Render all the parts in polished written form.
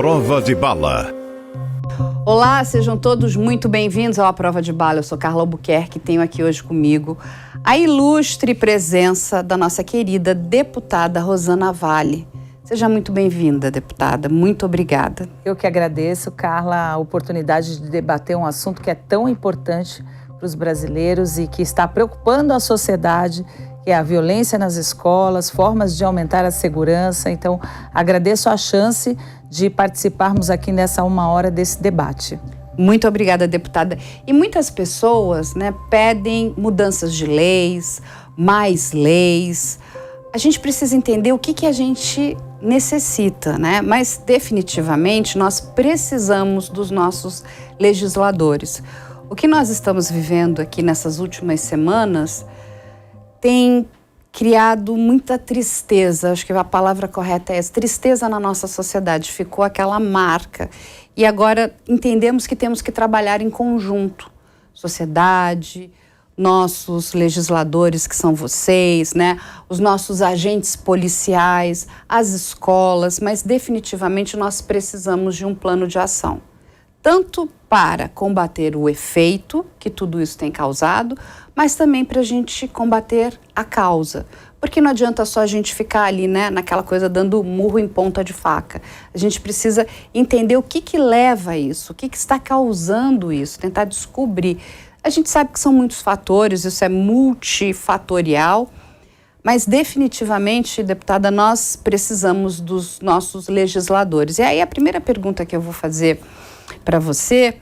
Prova de Bala. Olá, sejam todos muito bem-vindos ao A Prova de Bala. Eu sou Carla Albuquerque e tenho aqui hoje comigo a ilustre presença da nossa querida deputada Rosana Vale. Seja muito bem-vinda, deputada. Muito obrigada. Eu que agradeço, Carla, a oportunidade de debater um assunto que é tão importante para os brasileiros e que está preocupando a sociedade, que é a violência nas escolas, formas de aumentar a segurança. Então, agradeço a chance de participarmos aqui nessa 1 hora desse debate. Muito obrigada, deputada. E muitas pessoas, pedem mudanças de leis, mais leis. A gente precisa entender o que a gente necessita, Mas, definitivamente, nós precisamos dos nossos legisladores. O que nós estamos vivendo aqui nessas últimas semanas tem criado muita tristeza. Acho que a palavra correta é essa, tristeza na nossa sociedade. Ficou aquela marca. E agora entendemos que temos que trabalhar em conjunto. Sociedade, nossos legisladores, que são vocês, os nossos agentes policiais, as escolas, mas definitivamente nós precisamos de um plano de ação. Tanto para combater o efeito que tudo isso tem causado, mas também para a gente combater a causa. Porque não adianta só a gente ficar ali, naquela coisa dando murro em ponta de faca. A gente precisa entender o que leva a isso, o que está causando isso, tentar descobrir. A gente sabe que são muitos fatores, isso é multifatorial, mas definitivamente, deputada, nós precisamos dos nossos legisladores. E aí a primeira pergunta que eu vou fazer para você,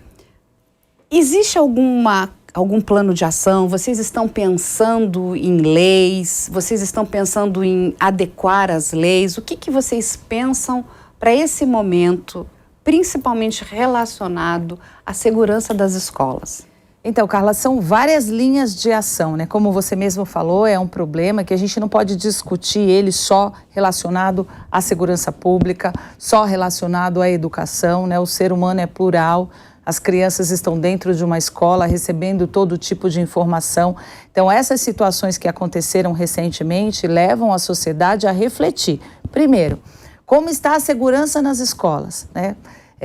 existe algum plano de ação? Vocês estão pensando em leis? Vocês estão pensando em adequar as leis? O que vocês pensam para esse momento, principalmente relacionado à segurança das escolas? Então, Carla, são várias linhas de ação, Como você mesmo falou, é um problema que a gente não pode discutir ele só relacionado à segurança pública, só relacionado à educação, O ser humano é plural, as crianças estão dentro de uma escola recebendo todo tipo de informação. Então, essas situações que aconteceram recentemente levam a sociedade a refletir. Primeiro, como está a segurança nas escolas,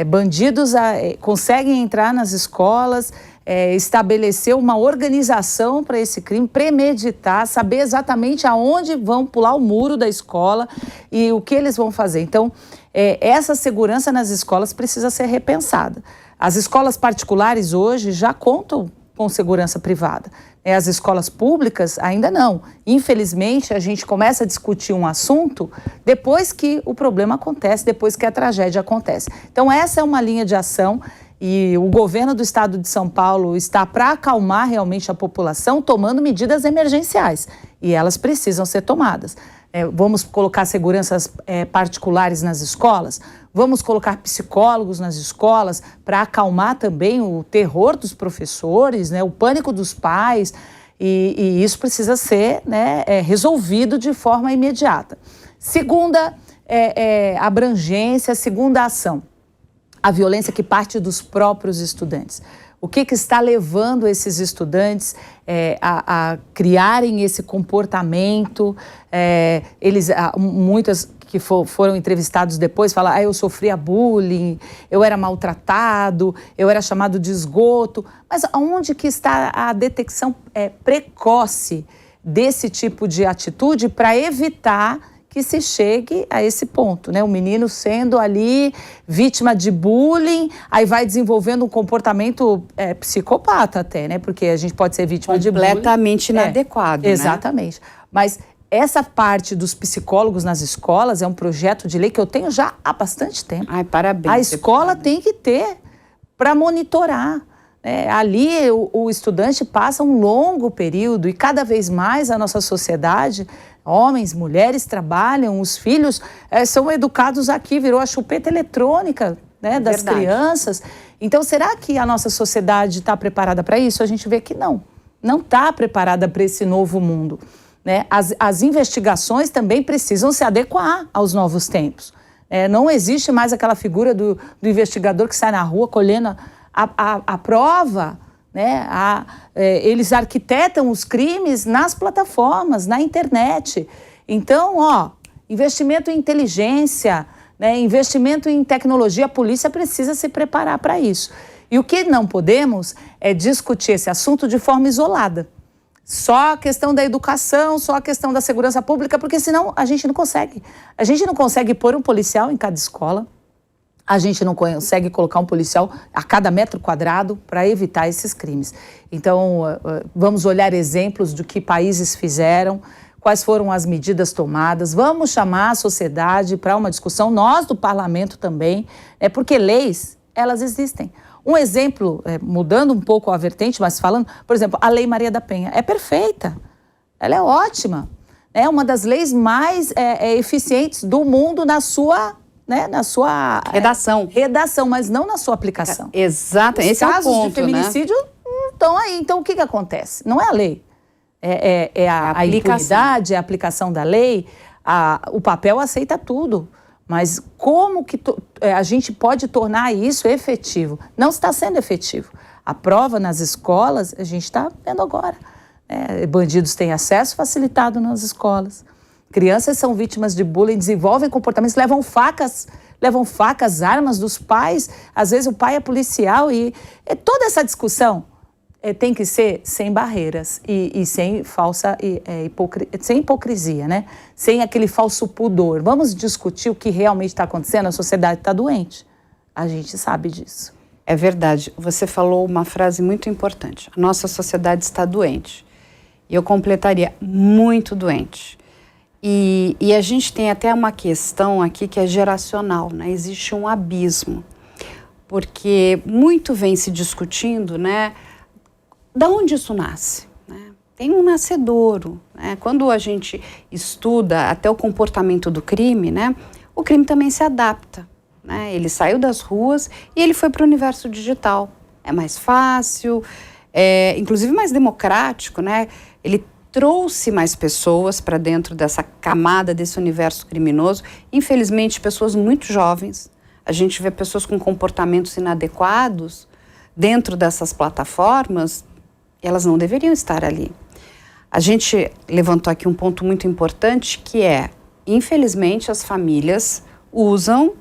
Bandidos conseguem entrar nas escolas, estabelecer uma organização para esse crime, premeditar, saber exatamente aonde vão pular o muro da escola e o que eles vão fazer. Então, essa segurança nas escolas precisa ser repensada. As escolas particulares hoje já contam com segurança privada. As escolas públicas ainda não. Infelizmente, a gente começa a discutir um assunto depois que o problema acontece, depois que a tragédia acontece. Então, essa é uma linha de ação e o governo do estado de São Paulo está para acalmar realmente a população tomando medidas emergenciais e elas precisam ser tomadas. Vamos colocar seguranças particulares nas escolas, vamos colocar psicólogos nas escolas para acalmar também o terror dos professores, o pânico dos pais, e isso precisa ser resolvido de forma imediata. Segunda abrangência, segunda ação, a violência que parte dos próprios estudantes. O que está levando esses estudantes a criarem esse comportamento? Muitas que foram entrevistados depois falam, eu sofria bullying, eu era maltratado, eu era chamado de esgoto. Mas onde que está a detecção precoce desse tipo de atitude para evitar que se chegue a esse ponto, O menino sendo ali vítima de bullying, aí vai desenvolvendo um comportamento psicopata até, Porque a gente pode ser vítima de bullying. Completamente inadequado, Exatamente. Mas essa parte dos psicólogos nas escolas é um projeto de lei que eu tenho já há bastante tempo. Ai, parabéns. A escola tem que ter para monitorar. Ali o estudante passa um longo período e cada vez mais a nossa sociedade, homens, mulheres trabalham, os filhos são educados aqui, virou a chupeta eletrônica das crianças. Então, será que a nossa sociedade está preparada para isso? A gente vê que não está preparada para esse novo mundo. As investigações também precisam se adequar aos novos tempos. Não existe mais aquela figura do investigador que sai na rua colhendo a prova, eles arquitetam os crimes nas plataformas, na internet. Então, investimento em inteligência, né? Investimento em tecnologia, a polícia precisa se preparar para isso. E o que não podemos é discutir esse assunto de forma isolada. Só a questão da educação, só a questão da segurança pública, porque senão a gente não consegue. A gente não consegue pôr um policial em cada escola, a gente não consegue colocar um policial a cada metro quadrado para evitar esses crimes. Então, vamos olhar exemplos do que países fizeram, quais foram as medidas tomadas, vamos chamar a sociedade para uma discussão, nós do parlamento também, porque leis, elas existem. Um exemplo, mudando um pouco a vertente, mas falando, por exemplo, a Lei Maria da Penha é perfeita, ela é ótima, é uma das leis mais eficientes do mundo na sua redação, mas não na sua aplicação. Exato, esse é o ponto, Os casos de feminicídio estão aí, então o que acontece? Não é a lei, é a impunidade, é a aplicação da lei, o papel aceita tudo. Mas como que a gente pode tornar isso efetivo? Não está sendo efetivo. A prova nas escolas, a gente está vendo agora. Bandidos têm acesso facilitado nas escolas. Crianças são vítimas de bullying, desenvolvem comportamentos, levam facas, armas dos pais. Às vezes o pai é policial e toda essa discussão tem que ser sem barreiras e sem sem hipocrisia, né? Sem aquele falso pudor. Vamos discutir o que realmente está acontecendo. A sociedade está doente. A gente sabe disso. É verdade. Você falou uma frase muito importante. A nossa sociedade está doente. E eu completaria, muito doente. E a gente tem até uma questão aqui que é geracional, né? Existe um abismo. Porque muito vem se discutindo, né? Da onde isso nasce? Né? Tem um nascedouro. Né? Quando a gente estuda até o comportamento do crime, né? O crime também se adapta. Né? Ele saiu das ruas e ele foi para o universo digital. É mais fácil, inclusive mais democrático. Né? Ele trouxe mais pessoas para dentro dessa camada, desse universo criminoso. Infelizmente, pessoas muito jovens. A gente vê pessoas com comportamentos inadequados dentro dessas plataformas. Elas não deveriam estar ali. A gente levantou aqui um ponto muito importante que infelizmente, as famílias usam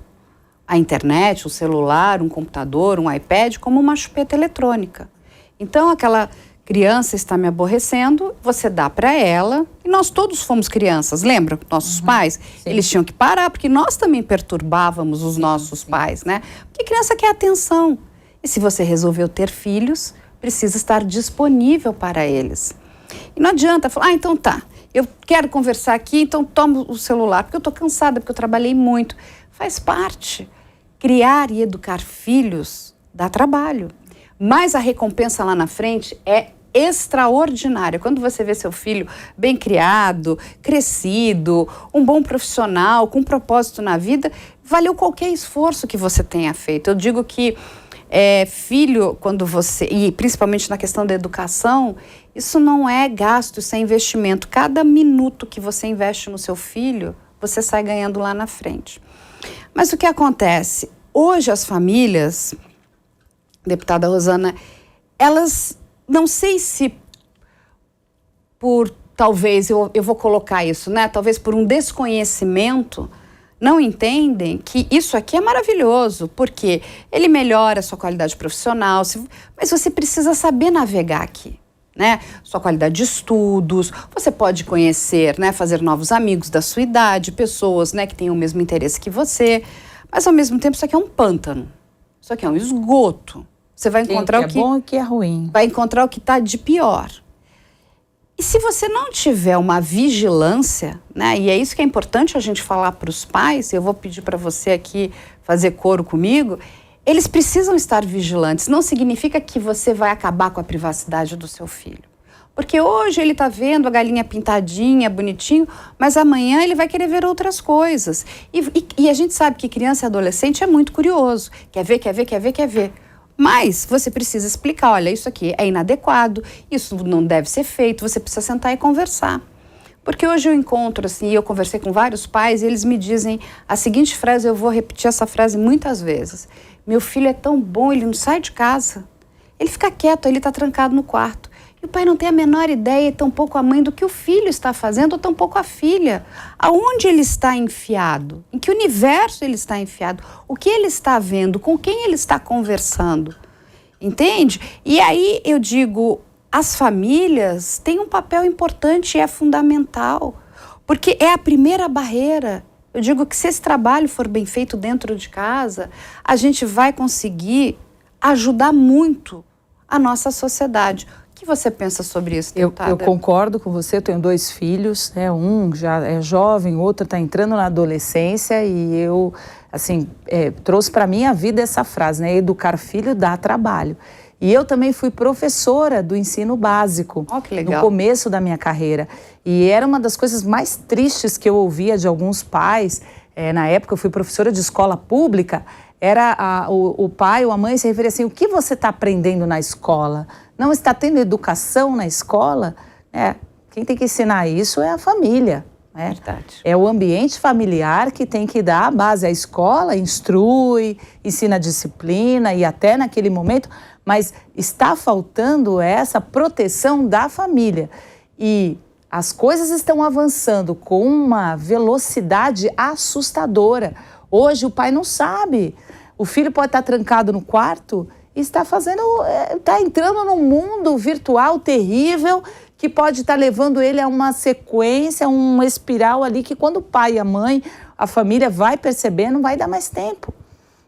a internet, o celular, um computador, um iPad como uma chupeta eletrônica. Então, aquela criança está me aborrecendo, você dá para ela, e nós todos fomos crianças, lembra? Nossos pais, sim. Eles tinham que parar, porque nós também perturbávamos os nossos pais, né? Porque criança quer atenção. E se você resolveu ter filhos, precisa estar disponível para eles. E não adianta falar, então tá, eu quero conversar aqui, então tomo o celular, porque eu estou cansada, porque eu trabalhei muito. Faz parte. Criar e educar filhos dá trabalho. Mas a recompensa lá na frente é extraordinária. Quando você vê seu filho bem criado, crescido, um bom profissional, com um propósito na vida, valeu qualquer esforço que você tenha feito. Eu digo que filho, quando você, e principalmente na questão da educação, isso não é gasto, isso é investimento. Cada minuto que você investe no seu filho, você sai ganhando lá na frente. Mas o que acontece? Hoje as famílias, deputada Rosana, elas, não sei se talvez, eu vou colocar isso, né? Talvez por um desconhecimento, não entendem que isso aqui é maravilhoso, porque ele melhora a sua qualidade profissional, mas você precisa saber navegar aqui, né? Sua qualidade de estudos, você pode conhecer, né? Fazer novos amigos da sua idade, pessoas, né? Que têm o mesmo interesse que você, mas ao mesmo tempo isso aqui é um pântano, isso aqui é um esgoto. Você vai encontrar o que é bom e o que é ruim. Vai encontrar o que está de pior. E se você não tiver uma vigilância, né, e é isso que é importante a gente falar para os pais, eu vou pedir para você aqui fazer coro comigo, eles precisam estar vigilantes. Não significa que você vai acabar com a privacidade do seu filho. Porque hoje ele está vendo a galinha pintadinha, bonitinho, mas amanhã ele vai querer ver outras coisas. E a gente sabe que criança e adolescente é muito curioso. Quer ver. Mas você precisa explicar, olha, isso aqui é inadequado, isso não deve ser feito, você precisa sentar e conversar. Porque hoje eu encontro, assim, eu conversei com vários pais e eles me dizem a seguinte frase, eu vou repetir essa frase muitas vezes. Meu filho é tão bom, ele não sai de casa, ele fica quieto, ele está trancado no quarto. E o pai não tem a menor ideia, tampouco a mãe, do que o filho está fazendo, ou tampouco a filha. Aonde ele está enfiado? Em que universo ele está enfiado? O que ele está vendo? Com quem ele está conversando? Entende? E aí eu digo, as famílias têm um papel importante e é fundamental. Porque é a primeira barreira. Eu digo que se esse trabalho for bem feito dentro de casa, a gente vai conseguir ajudar muito a nossa sociedade. O que você pensa sobre isso, deputada? Eu concordo com você, eu tenho 2 filhos, né? Um já é jovem, o outro está entrando na adolescência e eu, assim, trouxe para a minha vida essa frase, né? Educar filho dá trabalho. E eu também fui professora do ensino básico, que legal, no começo da minha carreira. E era uma das coisas mais tristes que eu ouvia de alguns pais. Na época eu fui professora de escola pública, era o pai ou a mãe se referia assim, o que você está aprendendo na escola? Não está tendo educação na escola? Quem tem que ensinar isso é a família. Verdade. É o ambiente familiar que tem que dar a base. A escola instrui, ensina disciplina e até naquele momento, mas está faltando essa proteção da família. E as coisas estão avançando com uma velocidade assustadora. Hoje o pai não sabe. O filho pode estar trancado no quarto e está entrando num mundo virtual terrível que pode estar levando ele a uma sequência, uma espiral ali que quando o pai e a mãe, a família vai perceber, não vai dar mais tempo,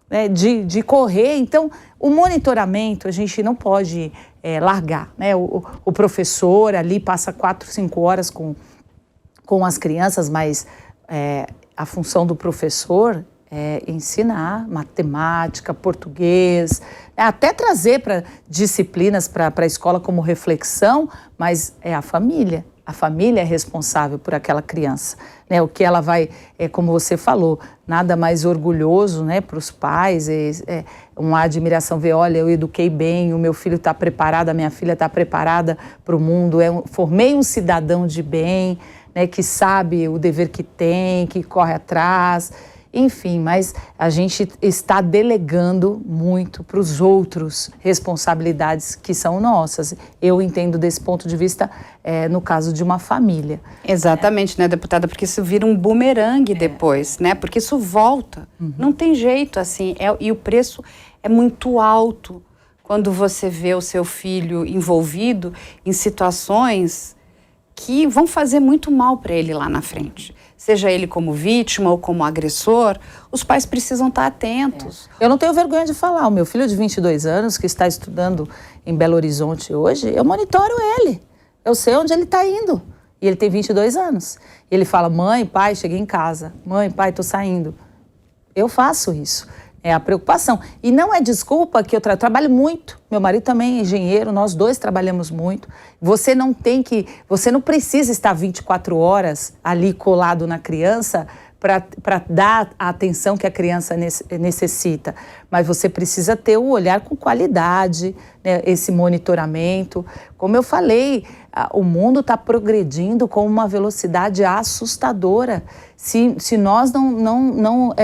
né, de correr. Então, o monitoramento a gente não pode largar, né? O professor ali passa 4, 5 horas com as crianças, mas a função do professor é ensinar matemática, português, até trazer para disciplinas para a escola como reflexão, mas é a família. A família é responsável por aquela criança, né? O que ela vai, como você falou, nada mais orgulhoso, né, para os pais, uma admiração, ver, olha, eu eduquei bem, o meu filho está preparado, a minha filha está preparada para o mundo, formei um cidadão de bem, né, que sabe o dever que tem, que corre atrás. Enfim, mas a gente está delegando muito para os outros responsabilidades que são nossas. Eu entendo desse ponto de vista no caso de uma família. Exatamente, né, deputada? Porque isso vira um bumerangue depois, né? Porque isso volta. Não tem jeito, assim. E o preço é muito alto quando você vê o seu filho envolvido em situações que vão fazer muito mal para ele lá na frente. Seja ele como vítima ou como agressor, os pais precisam estar atentos. Eu não tenho vergonha de falar, o meu filho de 22 anos, que está estudando em Belo Horizonte hoje, eu monitoro ele. Eu sei onde ele está indo. E ele tem 22 anos. E ele fala, mãe, pai, cheguei em casa. Mãe, pai, estou saindo. Eu faço isso. É a preocupação. E não é desculpa que eu trabalho muito. Meu marido também é engenheiro, nós 2 trabalhamos muito. Você não precisa estar 24 horas ali colado na criança para dar a atenção que a criança necessita. Mas você precisa ter o olhar com qualidade, né, esse monitoramento. Como eu falei, o mundo está progredindo com uma velocidade assustadora. Se nós não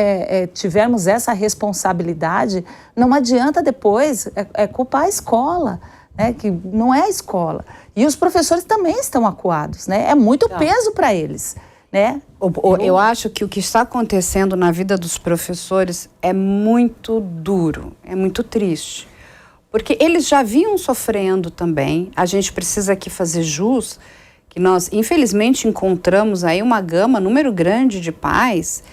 tivermos essa responsabilidade, não adianta depois culpar a escola, né, que não é a escola. E os professores também estão acuados, né? É muito peso para eles, né? Eu acho que o que está acontecendo na vida dos professores é muito duro, é muito triste. Porque eles já vinham sofrendo também. A gente precisa aqui fazer jus que nós, infelizmente, encontramos aí uma gama, número grande de pais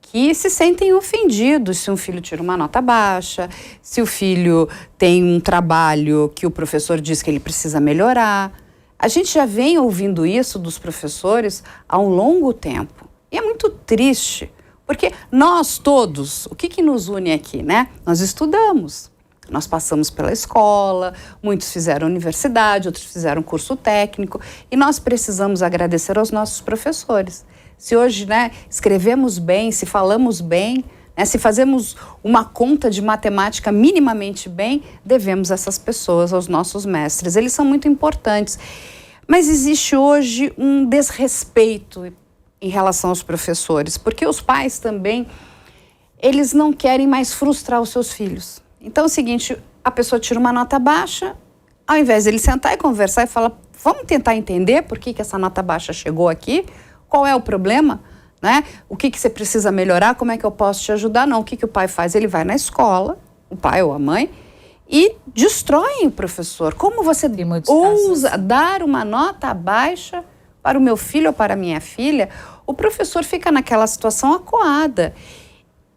que se sentem ofendidos se um filho tira uma nota baixa, se o filho tem um trabalho que o professor diz que ele precisa melhorar. A gente já vem ouvindo isso dos professores há um longo tempo. E é muito triste, porque nós todos, o que nos une aqui, né? Nós estudamos, nós passamos pela escola, muitos fizeram universidade, outros fizeram curso técnico, e nós precisamos agradecer aos nossos professores. Se hoje, né, escrevemos bem, se falamos bem, né, se fazemos uma conta de matemática minimamente bem, devemos essas pessoas aos nossos mestres. Eles são muito importantes. Mas existe hoje um desrespeito em relação aos professores, porque os pais também, eles não querem mais frustrar os seus filhos. Então é o seguinte, a pessoa tira uma nota baixa, ao invés de ele sentar e conversar e falar, vamos tentar entender por que essa nota baixa chegou aqui, qual é o problema, né? O que você precisa melhorar, como é que eu posso te ajudar? Não, o que o pai faz? Ele vai na escola, o pai ou a mãe, e destroem o professor. Como você ousa dar uma nota baixa para o meu filho ou para a minha filha? O professor fica naquela situação acuada.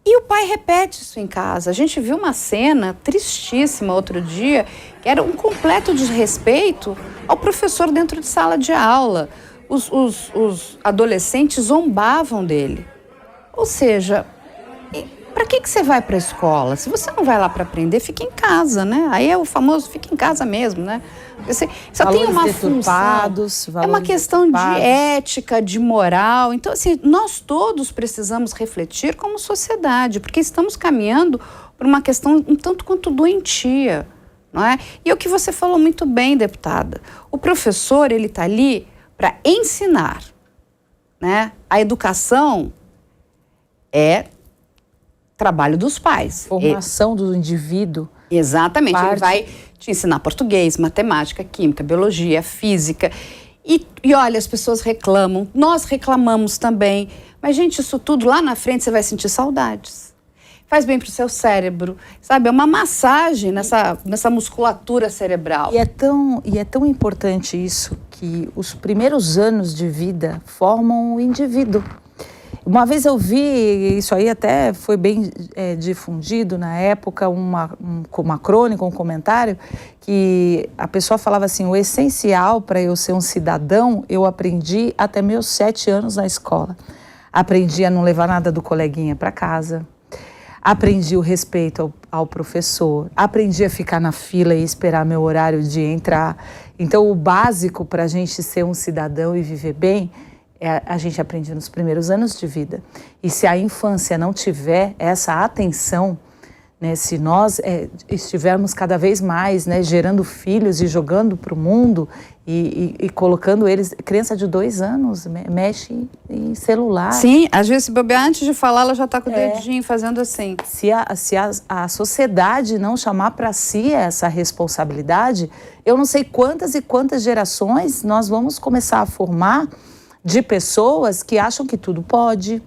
E o pai repete isso em casa. A gente viu uma cena tristíssima outro dia, que era um completo desrespeito ao professor dentro de sala de aula. Os adolescentes zombavam dele. Ou seja, para que você vai para a escola? Se você não vai lá para aprender, fica em casa, né? Aí é o famoso fica em casa mesmo, né? Você só tem uma função. É uma questão de ética, de moral. Então, assim, nós todos precisamos refletir como sociedade, porque estamos caminhando por uma questão um tanto quanto doentia, não é? E é o que você falou muito bem, deputada. O professor, ele está ali para ensinar, né? A educação é trabalho dos pais. Formação do indivíduo. Exatamente. Ele vai te ensinar português, matemática, química, biologia, física. E olha, as pessoas reclamam, nós reclamamos também. Mas, gente, isso tudo lá na frente você vai sentir saudades. Faz bem para o seu cérebro, sabe? É uma massagem nessa musculatura cerebral. E é tão importante isso, que os primeiros anos de vida formam o indivíduo. Uma vez eu vi, isso aí até foi bem difundido na época, uma crônica, um comentário, que a pessoa falava assim, o essencial para eu ser um cidadão, eu aprendi até meus 7 anos na escola. Aprendi a não levar nada do coleguinha para casa, aprendi o respeito ao professor, aprendi a ficar na fila e esperar meu horário de entrar. Então, o básico para a gente ser um cidadão e viver bem, a gente aprende nos primeiros anos de vida. E se a infância não tiver essa atenção, né, se nós estivermos cada vez mais, né, gerando filhos e jogando para o mundo e colocando eles... Criança de 2 anos mexe em celular. Sim, às vezes se bobear, antes de falar, ela já está com o dedinho fazendo assim. Se a sociedade não chamar para si essa responsabilidade, eu não sei quantas e quantas gerações nós vamos começar a formar de pessoas que acham que tudo pode,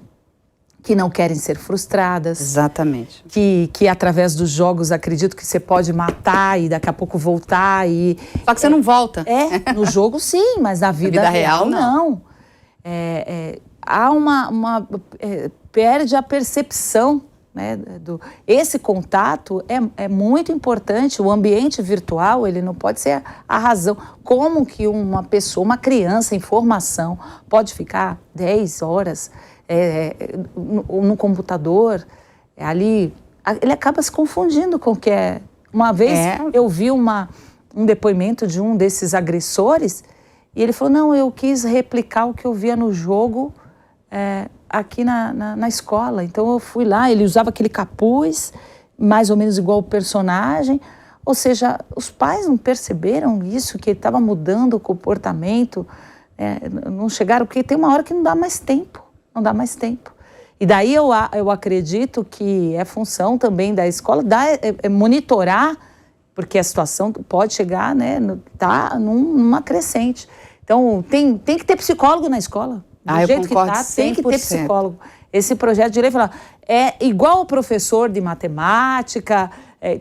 que não querem ser frustradas. Exatamente. Que através dos jogos acreditam que você pode matar e daqui a pouco voltar e... Só que você não volta. No jogo sim, mas na vida real não. Há perde a percepção, né, esse contato é muito importante. O ambiente virtual, ele não pode ser a razão. Como que uma pessoa, uma criança em formação pode ficar 10 horas no computador, ali, ele acaba se confundindo com o que é. Uma vez eu vi um depoimento de um desses agressores e ele falou, não, eu quis replicar o que eu via no jogo aqui na escola. Então eu fui lá, ele usava aquele capuz, mais ou menos igual o personagem. Ou seja, os pais não perceberam isso, que ele estava mudando o comportamento, não chegaram, porque tem uma hora que não dá mais tempo. Não dá mais tempo. E daí eu acredito que é função também da escola monitorar, porque a situação pode chegar, né, tá numa crescente. Então, tem que ter psicólogo na escola. Do jeito que tá, tem que ter psicólogo. Esse projeto de lei fala, é igual o professor de matemática,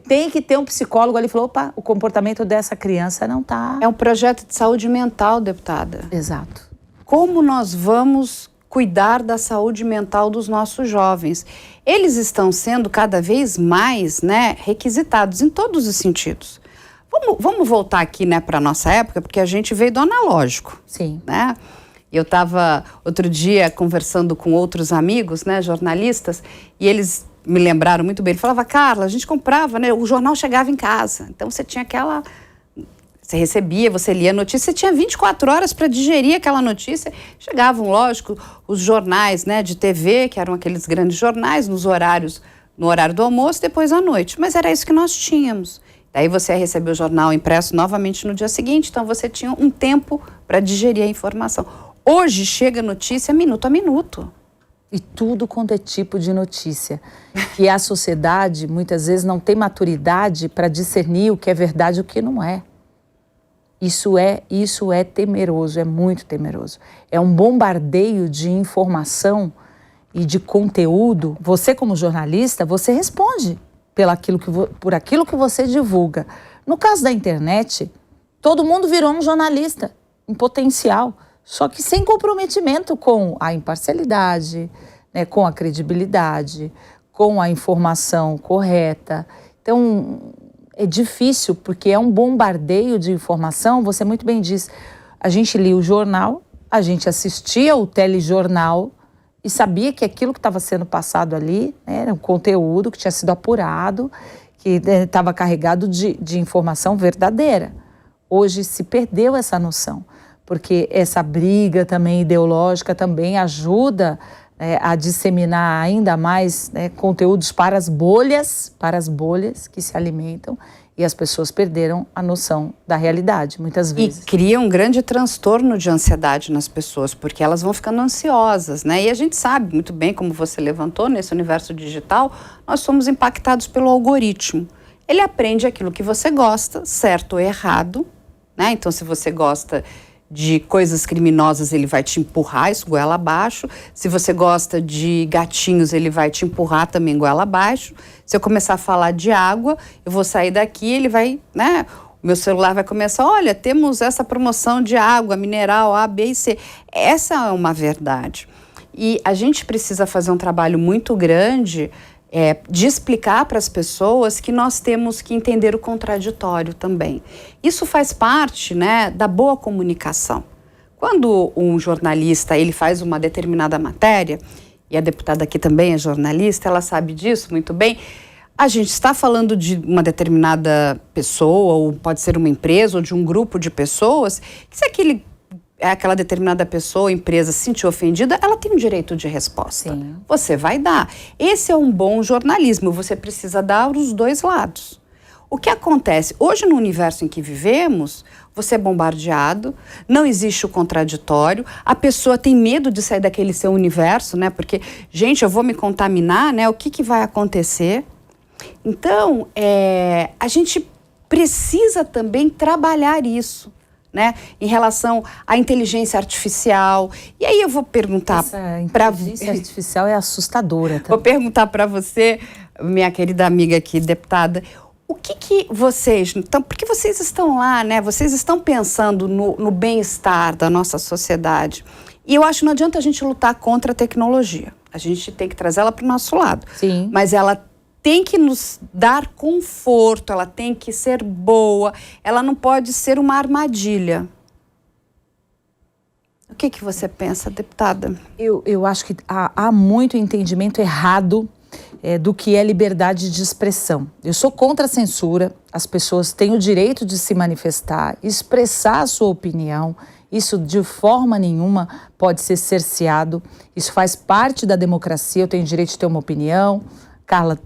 tem que ter um psicólogo ali. Falou, opa, o comportamento dessa criança não tá... É um projeto de saúde mental, deputada. Exato. Como nós vamos cuidar da saúde mental dos nossos jovens? Eles estão sendo cada vez mais, né, requisitados em todos os sentidos. Vamos voltar aqui, né, para a nossa época, porque a gente veio do analógico. Sim. Né? Eu estava outro dia conversando com outros amigos, né, jornalistas, e eles me lembraram muito bem. Ele falava, Carla, a gente comprava, né, o jornal chegava em casa, então você tinha aquela... Você recebia, você lia a notícia, você tinha 24 horas para digerir aquela notícia. Chegavam, lógico, os jornais, né, de TV, que eram aqueles grandes jornais, no horário do almoço, depois à noite. Mas era isso que nós tínhamos. Daí você ia receber o jornal impresso novamente no dia seguinte, então você tinha um tempo para digerir a informação. Hoje chega notícia minuto a minuto. E tudo quanto é tipo de notícia. Que a sociedade, muitas vezes, não tem maturidade para discernir o que é verdade e o que não é. Isso é temeroso, é muito temeroso. É um bombardeio de informação e de conteúdo. Você, como jornalista, você responde por aquilo que você divulga. No caso da internet, todo mundo virou um jornalista em potencial, só que sem comprometimento com a imparcialidade, né, com a credibilidade, com a informação correta. Então, é difícil, porque é um bombardeio de informação. Você muito bem diz, a gente lia o jornal, a gente assistia o telejornal e sabia que aquilo que estava sendo passado ali, né, era um conteúdo que tinha sido apurado, que estava carregado de informação verdadeira. Hoje se perdeu essa noção, porque essa briga também ideológica também ajuda a disseminar ainda mais, né, conteúdos para as bolhas que se alimentam, e as pessoas perderam a noção da realidade, muitas vezes. E cria um grande transtorno de ansiedade nas pessoas, porque elas vão ficando ansiosas, né? E a gente sabe muito bem, como você levantou, nesse universo digital, nós somos impactados pelo algoritmo. Ele aprende aquilo que você gosta, certo ou errado, né? Então, se você gosta de coisas criminosas, ele vai te empurrar isso goela abaixo. Se você gosta de gatinhos, ele vai te empurrar também goela abaixo. Se eu começar a falar de água, eu vou sair daqui, ele vai, né? O meu celular vai começar, olha, temos essa promoção de água mineral A, B e C. Essa é uma verdade. E a gente precisa fazer um trabalho muito grande de explicar para as pessoas que nós temos que entender o contraditório também. Isso faz parte, né, da boa comunicação. Quando um jornalista ele faz uma determinada matéria, e a deputada aqui também é jornalista, ela sabe disso muito bem, a gente está falando de uma determinada pessoa, ou pode ser uma empresa, ou de um grupo de pessoas, que se aquela determinada pessoa, empresa, se sentir ofendida, ela tem um direito de resposta. Sim. Você vai dar. Esse é um bom jornalismo, você precisa dar os dois lados. O que acontece? Hoje, no universo em que vivemos, você é bombardeado, não existe o contraditório, a pessoa tem medo de sair daquele seu universo, né? Porque, gente, eu vou me contaminar, né? O que vai acontecer? Então, a gente precisa também trabalhar isso, né, em relação à inteligência artificial. E aí eu vou perguntar para você. A inteligência artificial é assustadora também. Vou perguntar para você, minha querida amiga aqui, deputada, o que vocês, então, porque vocês estão lá, né, vocês estão pensando no bem-estar da nossa sociedade. E eu acho que não adianta a gente lutar contra a tecnologia. A gente tem que trazer ela para o nosso lado. Sim. Mas ela tem que nos dar conforto, ela tem que ser boa, ela não pode ser uma armadilha. O que você pensa, deputada? Eu acho que há muito entendimento errado do que é liberdade de expressão. Eu sou contra a censura, as pessoas têm o direito de se manifestar, expressar a sua opinião, isso de forma nenhuma pode ser cerceado, isso faz parte da democracia, eu tenho direito de ter uma opinião, Carla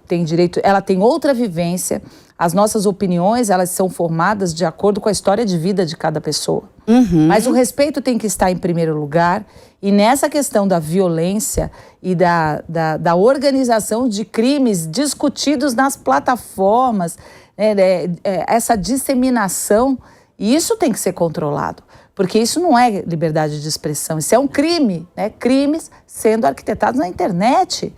tem direito, ela tem outra vivência, as nossas opiniões, elas são formadas de acordo com a história de vida de cada pessoa. Uhum. Mas o respeito tem que estar em primeiro lugar, e nessa questão da violência e da organização de crimes discutidos nas plataformas, essa disseminação, isso tem que ser controlado, porque isso não é liberdade de expressão, isso é um crime, né? Crimes sendo arquitetados na internet.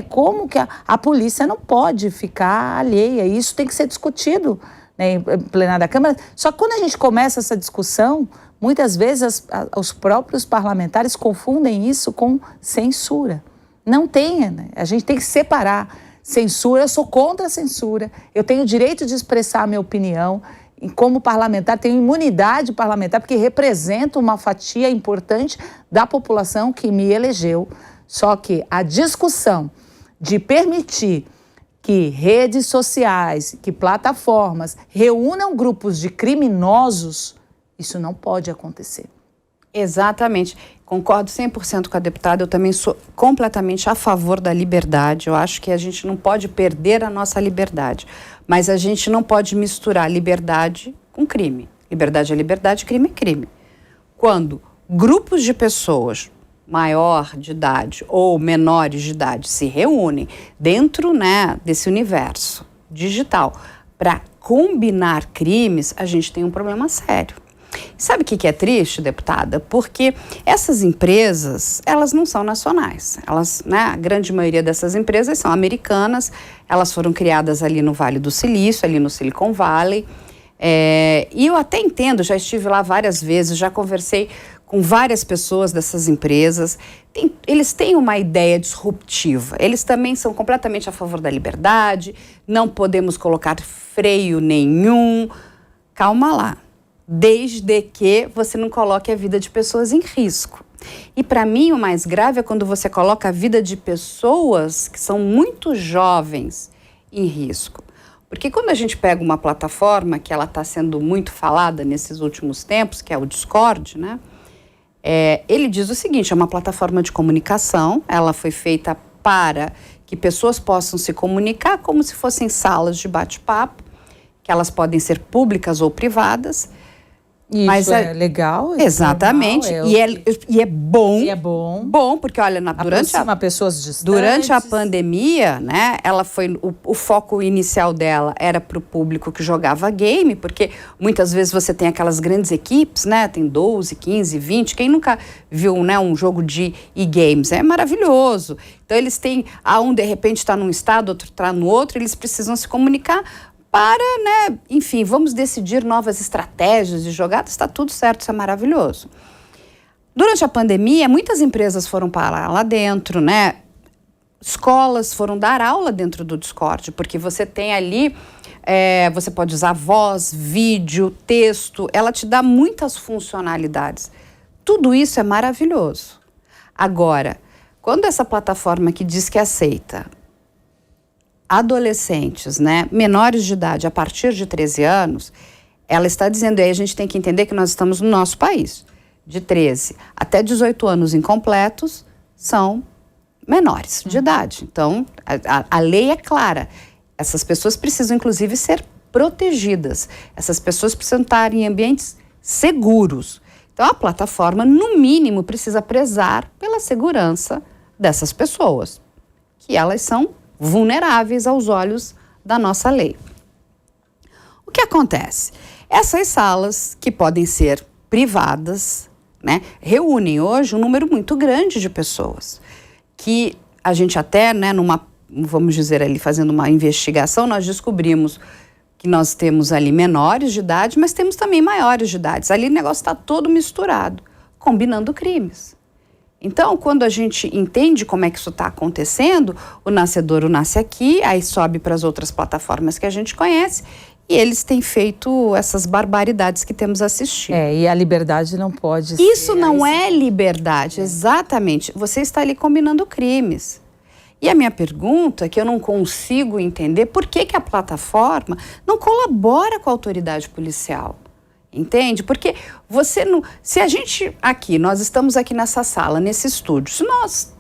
Como que a polícia não pode ficar alheia, isso tem que ser discutido, né, em plenário da Câmara. Só que quando a gente começa essa discussão, muitas vezes os próprios parlamentares confundem isso com censura. Não tem, né? A gente tem que separar censura, eu sou contra a censura, eu tenho o direito de expressar a minha opinião, e como parlamentar, tenho imunidade parlamentar, porque represento uma fatia importante da população que me elegeu. Só que a discussão de permitir que redes sociais, que plataformas reúnam grupos de criminosos, isso não pode acontecer. Exatamente. Concordo 100% com a deputada. Eu também sou completamente a favor da liberdade. Eu acho que a gente não pode perder a nossa liberdade. Mas a gente não pode misturar liberdade com crime. Liberdade é liberdade, crime é crime. Quando grupos de pessoas maior de idade ou menores de idade se reúnem dentro, né, desse universo digital para combinar crimes, a gente tem um problema sério. Sabe o que é triste, deputada? Porque essas empresas, elas não são nacionais. Elas, né, a grande maioria dessas empresas são americanas, elas foram criadas ali no Vale do Silício, ali no Silicon Valley. E eu até entendo, já estive lá várias vezes, já conversei com várias pessoas dessas empresas. Eles têm uma ideia disruptiva. Eles também são completamente a favor da liberdade, não podemos colocar freio nenhum. Calma lá. Desde que você não coloque a vida de pessoas em risco. E para mim o mais grave é quando você coloca a vida de pessoas que são muito jovens em risco. Porque quando a gente pega uma plataforma que ela está sendo muito falada nesses últimos tempos, que é o Discord, né? Ele diz o seguinte, é uma plataforma de comunicação, ela foi feita para que pessoas possam se comunicar como se fossem salas de bate-papo, que elas podem ser públicas ou privadas. Isso é legal. Exatamente. É normal, e é bom. E é bom. Bom, porque olha, pessoas distantes. Durante a pandemia, né, ela foi, o foco inicial dela era para o público que jogava game, porque muitas vezes você tem aquelas grandes equipes, né, tem 12, 15, 20, quem nunca viu, né, um jogo de e-games, é maravilhoso. Então eles têm, um de repente está num estado, outro está no outro, eles precisam se comunicar para, né, enfim, vamos decidir novas estratégias de jogadas, está tudo certo, isso é maravilhoso. Durante a pandemia, muitas empresas foram parar lá dentro, né? Escolas foram dar aula dentro do Discord, porque você tem ali, você pode usar voz, vídeo, texto, ela te dá muitas funcionalidades. Tudo isso é maravilhoso. Agora, quando essa plataforma que diz que aceita adolescentes, né, menores de idade, a partir de 13 anos, ela está dizendo, aí a gente tem que entender que nós estamos no nosso país, de 13 até 18 anos incompletos, são menores de idade. Então, a lei é clara. Essas pessoas precisam, inclusive, ser protegidas. Essas pessoas precisam estar em ambientes seguros. Então, a plataforma, no mínimo, precisa prezar pela segurança dessas pessoas, que elas são vulneráveis aos olhos da nossa lei. O que acontece? Essas salas, que podem ser privadas, né, reúnem hoje um número muito grande de pessoas, que a gente até, né, vamos dizer ali, fazendo uma investigação, nós descobrimos que nós temos ali menores de idade, mas temos também maiores de idade. Ali o negócio está todo misturado, combinando crimes. Então, quando a gente entende como é que isso está acontecendo, o Nascedouro nasce aqui, aí sobe para as outras plataformas que a gente conhece, e eles têm feito essas barbaridades que temos assistido. E a liberdade não pode ser... Isso não é liberdade, exatamente. Você está ali combinando crimes. E a minha pergunta, que eu não consigo entender, por que a plataforma não colabora com a autoridade policial? Entende? Porque você não... Se a gente aqui, nós estamos aqui nessa sala, nesse estúdio, se nós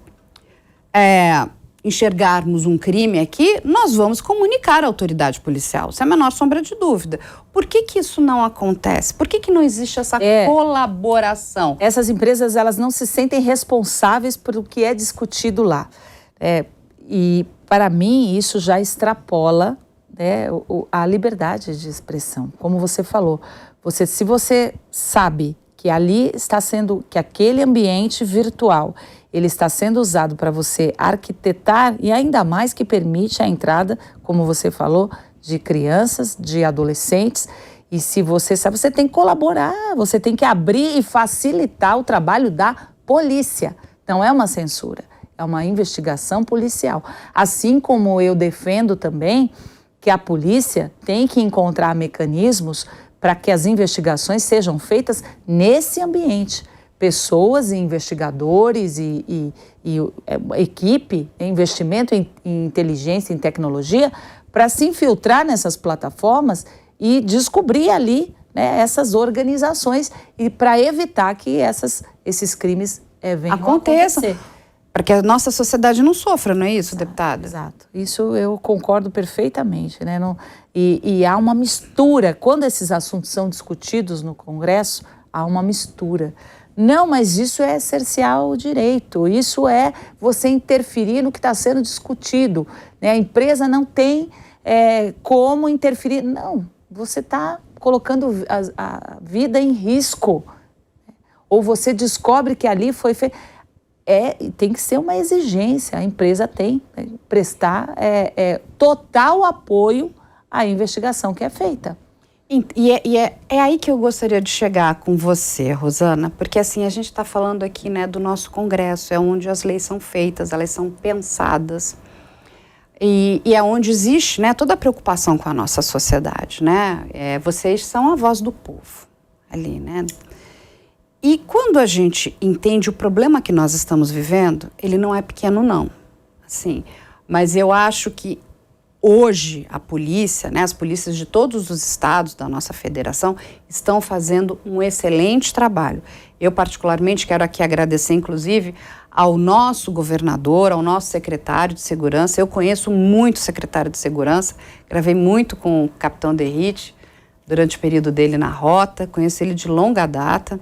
enxergarmos um crime aqui, nós vamos comunicar à autoridade policial, sem a menor sombra de dúvida. Por que isso não acontece? Por que não existe essa colaboração? Essas empresas, elas não se sentem responsáveis por o que é discutido lá. E, para mim, isso já extrapola, né, a liberdade de expressão, como você falou. Se você sabe que ali está sendo, que aquele ambiente virtual, ele está sendo usado para você arquitetar e ainda mais que permite a entrada, como você falou, de crianças, de adolescentes. E se você sabe, você tem que colaborar, você tem que abrir e facilitar o trabalho da polícia. Não é uma censura, é uma investigação policial. Assim como eu defendo também que a polícia tem que encontrar mecanismos para que as investigações sejam feitas nesse ambiente. Pessoas e investigadores e equipe, investimento em inteligência, em tecnologia, para se infiltrar nessas plataformas e descobrir ali, né, essas organizações e para evitar que esses crimes venham a acontecer. Para que a nossa sociedade não sofra, não é isso, deputada? Exato. Isso eu concordo perfeitamente, né? E há uma mistura. Quando esses assuntos são discutidos no Congresso, há uma mistura. Não, mas isso é cercear o direito. Isso é você interferir no que está sendo discutido, né? A empresa não tem como interferir. Não, você está colocando a vida em risco. Ou você descobre que ali foi feito. Tem que ser uma exigência, a empresa tem que prestar total apoio à investigação que é feita. E é aí que eu gostaria de chegar com você, Rosana, porque assim, a gente está falando aqui, né, do nosso Congresso, é onde as leis são feitas, elas são pensadas, e é onde existe, né, toda a preocupação com a nossa sociedade, né? Vocês são a voz do povo ali, né? E quando a gente entende o problema que nós estamos vivendo, ele não é pequeno não, assim, mas eu acho que hoje a polícia, né, as polícias de todos os estados da nossa federação estão fazendo um excelente trabalho. Eu particularmente quero aqui agradecer, inclusive, ao nosso governador, ao nosso secretário de segurança. Eu conheço muito o secretário de segurança, gravei muito com o capitão Derrite durante o período dele na rota, conheço ele de longa data,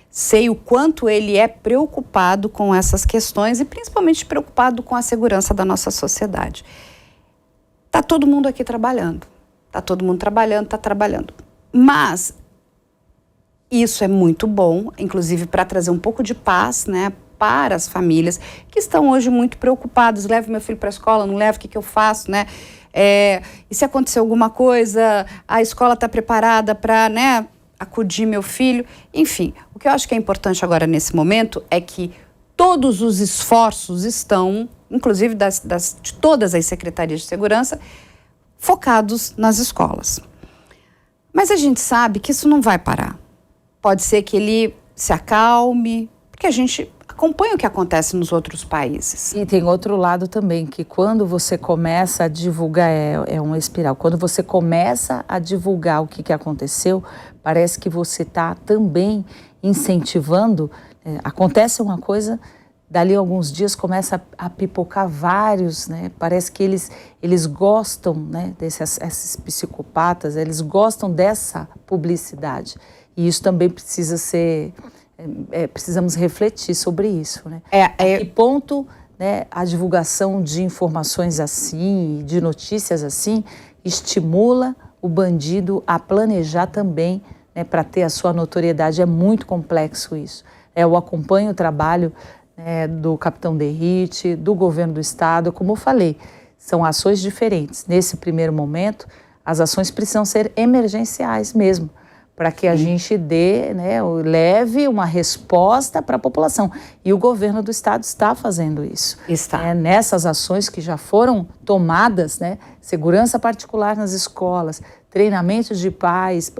sei o quanto ele é preocupado com essas questões e principalmente preocupado com a segurança da nossa sociedade. Está todo mundo aqui trabalhando, está todo mundo trabalhando, mas isso é muito bom, inclusive para trazer um pouco de paz, né, para as famílias que estão hoje muito preocupadas. Levo meu filho para a escola, não levo, o que eu faço, né? E se acontecer alguma coisa, a escola está preparada para, né, acudir meu filho? Enfim, o que eu acho que é importante agora nesse momento é que todos os esforços estão, inclusive de todas as secretarias de segurança, focados nas escolas. Mas a gente sabe que isso não vai parar. Pode ser que ele se acalme, porque a gente acompanha o que acontece nos outros países. E tem outro lado também, que quando você começa a divulgar, é uma espiral, quando você começa a divulgar o que aconteceu, parece que você está também incentivando, acontece uma coisa, dali a alguns dias começa a pipocar vários, né? Parece que eles gostam, né, esses psicopatas, eles gostam dessa publicidade. E isso também precisa ser, precisamos refletir sobre isso, né? A que ponto, né, a divulgação de informações assim, de notícias assim, estimula o bandido a planejar também, né, para ter a sua notoriedade. É muito complexo isso. Eu acompanho o trabalho do capitão Derrite, do governo do estado, como eu falei, são ações diferentes. Nesse primeiro momento, as ações precisam ser emergenciais mesmo, para que a gente dê, né, leve uma resposta para a população. E o governo do estado está fazendo isso. Está. Nessas ações que já foram tomadas, né, segurança particular nas escolas, treinamentos de pais,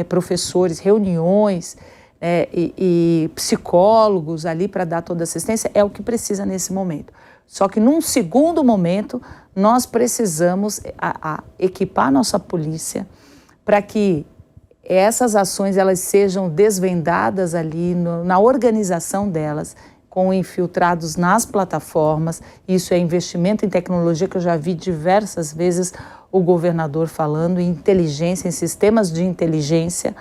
professores, reuniões, e psicólogos ali para dar toda assistência, é o que precisa nesse momento. Só que num segundo momento, nós precisamos equipar nossa polícia para que essas ações elas sejam desvendadas ali na organização delas, com infiltrados nas plataformas. Isso é investimento em tecnologia, que eu já vi diversas vezes o governador falando, em inteligência, em sistemas de inteligência,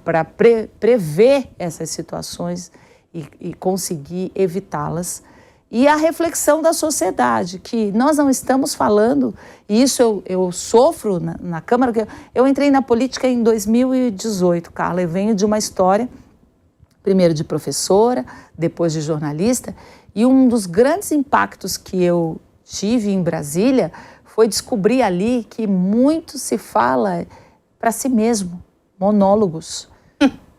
para prever essas situações e conseguir evitá-las. E a reflexão da sociedade, que nós não estamos falando, e isso eu sofro na Câmara. Eu entrei na política em 2018, Carla, eu venho de uma história, primeiro de professora, depois de jornalista, e um dos grandes impactos que eu tive em Brasília foi descobrir ali que muito se fala para si mesmo, monólogos.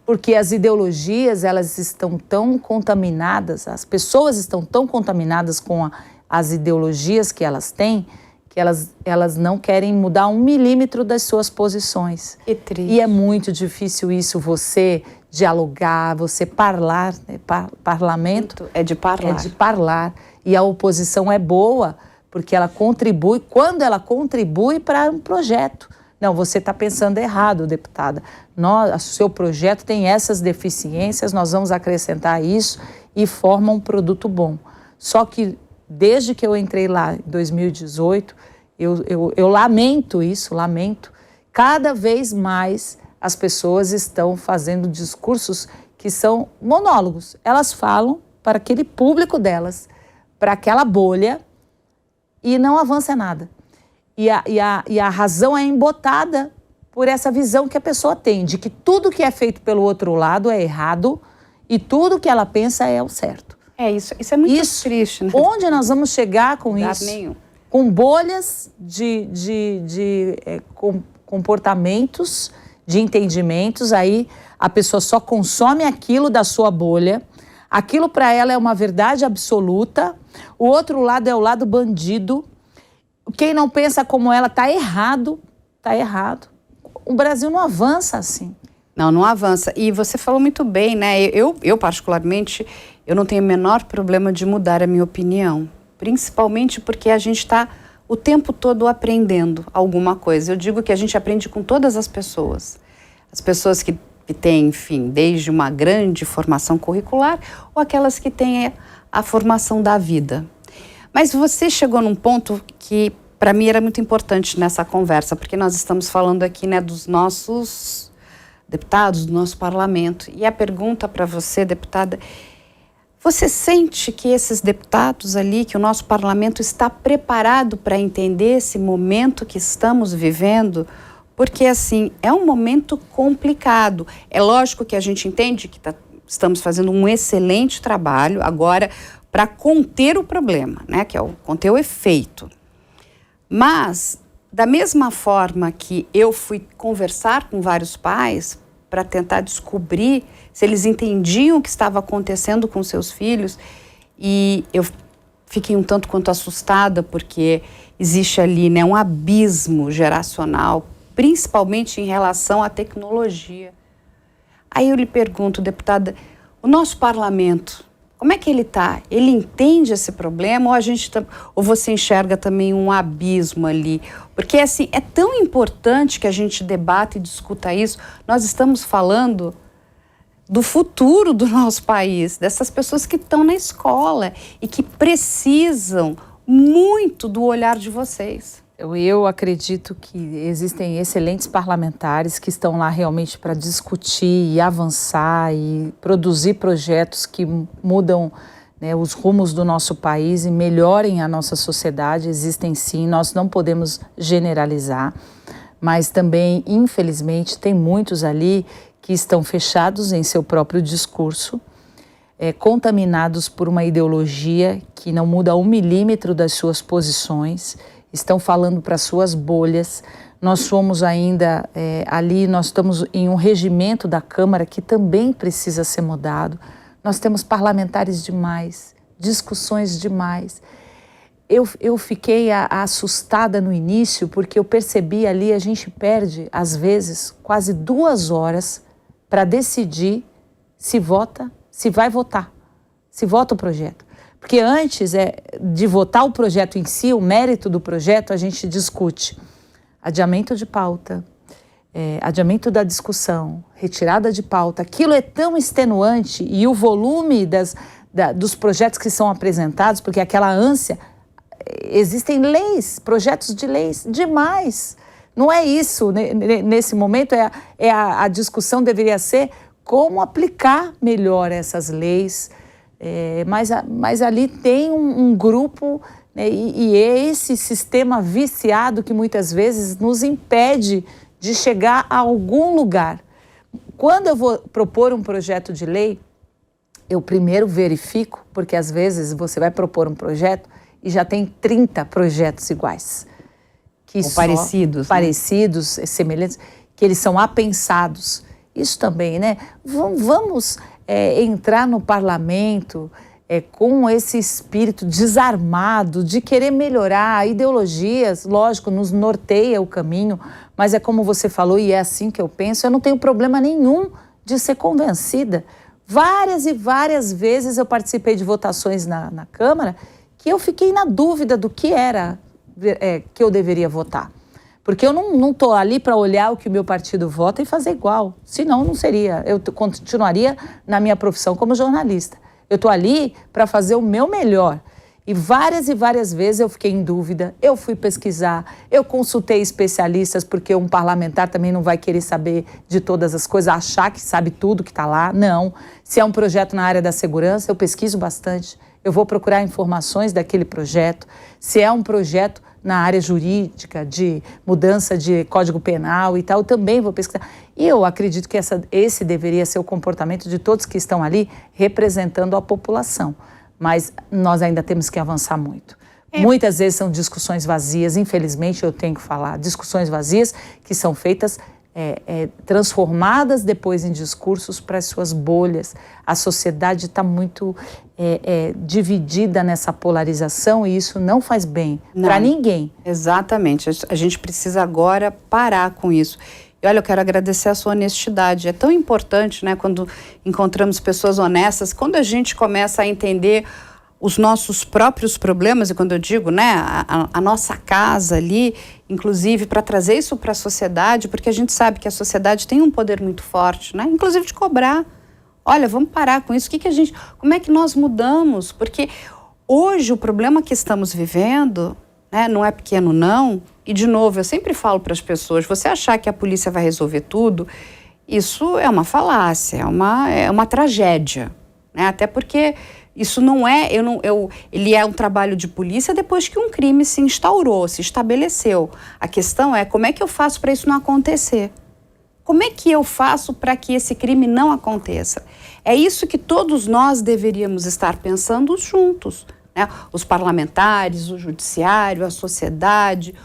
Porque as ideologias, elas estão tão contaminadas, as pessoas estão tão contaminadas com as ideologias que elas têm, que elas não querem mudar 1 milímetro das suas posições. É triste. E é muito difícil isso, você dialogar, você parlar, né? Parlamento é de parlar. É de parlar. E a oposição é boa, porque ela contribui, quando ela contribui para um projeto. Não, você está pensando errado, deputada. O seu projeto tem essas deficiências, nós vamos acrescentar isso e forma um produto bom. Só que, desde que eu entrei lá em 2018, eu lamento isso, lamento. Cada vez mais as pessoas estão fazendo discursos que são monólogos. Elas falam para aquele público delas, para aquela bolha, e não avança nada. e a razão é embotada por essa visão que a pessoa tem, de que tudo que é feito pelo outro lado é errado e tudo que ela pensa é o certo. Isso é muito triste, né? Onde nós vamos chegar com isso? Nenhum. Com bolhas de comportamentos, de entendimentos, aí a pessoa só consome aquilo da sua bolha, aquilo para ela é uma verdade absoluta, o outro lado é o lado bandido, quem não pensa como ela está errado, está errado. O Brasil não avança assim. Não avança. E você falou muito bem, né? Eu particularmente, eu não tenho o menor problema de mudar a minha opinião. Principalmente porque a gente está o tempo todo aprendendo alguma coisa. Eu digo que a gente aprende com todas as pessoas. As pessoas que têm, enfim, desde uma grande formação curricular ou aquelas que têm a formação da vida. Mas você chegou num ponto que, para mim, era muito importante nessa conversa, porque nós estamos falando aqui, né, dos nossos deputados, do nosso parlamento. E a pergunta para você, deputada, você sente que esses deputados ali, que o nosso parlamento está preparado para entender esse momento que estamos vivendo? Porque, assim, é um momento complicado. É lógico que a gente entende que estamos fazendo um excelente trabalho agora para conter o problema, né? Que é conter o efeito. Mas, da mesma forma que eu fui conversar com vários pais para tentar descobrir se eles entendiam o que estava acontecendo com seus filhos, e eu fiquei um tanto quanto assustada, porque existe ali, né, um abismo geracional, principalmente em relação à tecnologia. Aí eu lhe pergunto, deputada, o nosso parlamento, como é que ele está? Ele entende esse problema ou você enxerga também um abismo ali? Porque, assim, é tão importante que a gente debata e discuta isso. Nós estamos falando do futuro do nosso país, dessas pessoas que estão na escola e que precisam muito do olhar de vocês. Eu acredito que existem excelentes parlamentares que estão lá realmente para discutir e avançar e produzir projetos que mudam, né, os rumos do nosso país e melhorem a nossa sociedade. Existem sim, nós não podemos generalizar, mas também, infelizmente, tem muitos ali que estão fechados em seu próprio discurso, contaminados por uma ideologia que não muda 1 milímetro das suas posições, estão falando para suas bolhas. Nós somos ainda ali, nós estamos em um regimento da Câmara que também precisa ser mudado. Nós temos parlamentares demais, discussões demais. Eu fiquei assustada no início, porque eu percebi ali, a gente perde, às vezes, quase 2 horas para decidir se vota, se vai votar, se vota o projeto. Porque antes de votar o projeto em si, o mérito do projeto, a gente discute adiamento de pauta, adiamento da discussão, retirada de pauta. Aquilo é tão extenuante e o volume dos projetos que são apresentados, porque aquela ânsia, existem leis, projetos de leis demais. Não é isso, nesse momento, a discussão deveria ser como aplicar melhor essas leis. Mas ali tem um grupo, né, e é esse sistema viciado que muitas vezes nos impede de chegar a algum lugar. Quando eu vou propor um projeto de lei, eu primeiro verifico, porque às vezes você vai propor um projeto e já tem 30 projetos iguais. Parecidos, semelhantes, que eles são apensados. Isso também, né? Vamos entrar no parlamento com esse espírito desarmado de querer melhorar. Ideologias, lógico, nos norteia o caminho, mas é como você falou e é assim que eu penso, eu não tenho problema nenhum de ser convencida. Várias e várias vezes eu participei de votações na Câmara que eu fiquei na dúvida do que era que eu deveria votar. Porque eu não estou ali para olhar o que o meu partido vota e fazer igual. Senão, não seria. Eu continuaria na minha profissão como jornalista. Eu estou ali para fazer o meu melhor. E várias vezes eu fiquei em dúvida, eu fui pesquisar, eu consultei especialistas, porque um parlamentar também não vai querer saber de todas as coisas, achar que sabe tudo que está lá. Não. Se é um projeto na área da segurança, eu pesquiso bastante. eu vou procurar informações daquele projeto. Se é um projeto na área jurídica, de mudança de código penal e tal, eu também vou pesquisar. E eu acredito que esse deveria ser o comportamento de todos que estão ali representando a população. Mas nós ainda temos que avançar muito. Muitas vezes são discussões vazias, infelizmente eu tenho que falar, discussões vazias que são feitas, transformadas depois em discursos para as suas bolhas. A sociedade está muito dividida nessa polarização e isso não faz bem para ninguém. Exatamente, a gente precisa agora parar com isso. E olha, eu quero agradecer a sua honestidade. É tão importante, né, quando encontramos pessoas honestas, quando a gente começa a entender os nossos próprios problemas, e quando eu digo, né, a nossa casa ali, inclusive para trazer isso para a sociedade, porque a gente sabe que a sociedade tem um poder muito forte, né, inclusive de cobrar. Olha, vamos parar com isso. Como é que nós mudamos? Porque hoje o problema que estamos vivendo, né, não é pequeno não, e de novo, eu sempre falo para as pessoas, você achar que a polícia vai resolver tudo, isso é uma falácia, é uma tragédia, né, até porque isso não é, ele é um trabalho de polícia depois que um crime se instaurou, se estabeleceu. A questão é como é que eu faço para isso não acontecer? Como é que eu faço para que esse crime não aconteça? É isso que todos nós deveríamos estar pensando juntos, né? Os parlamentares, o judiciário, a sociedade,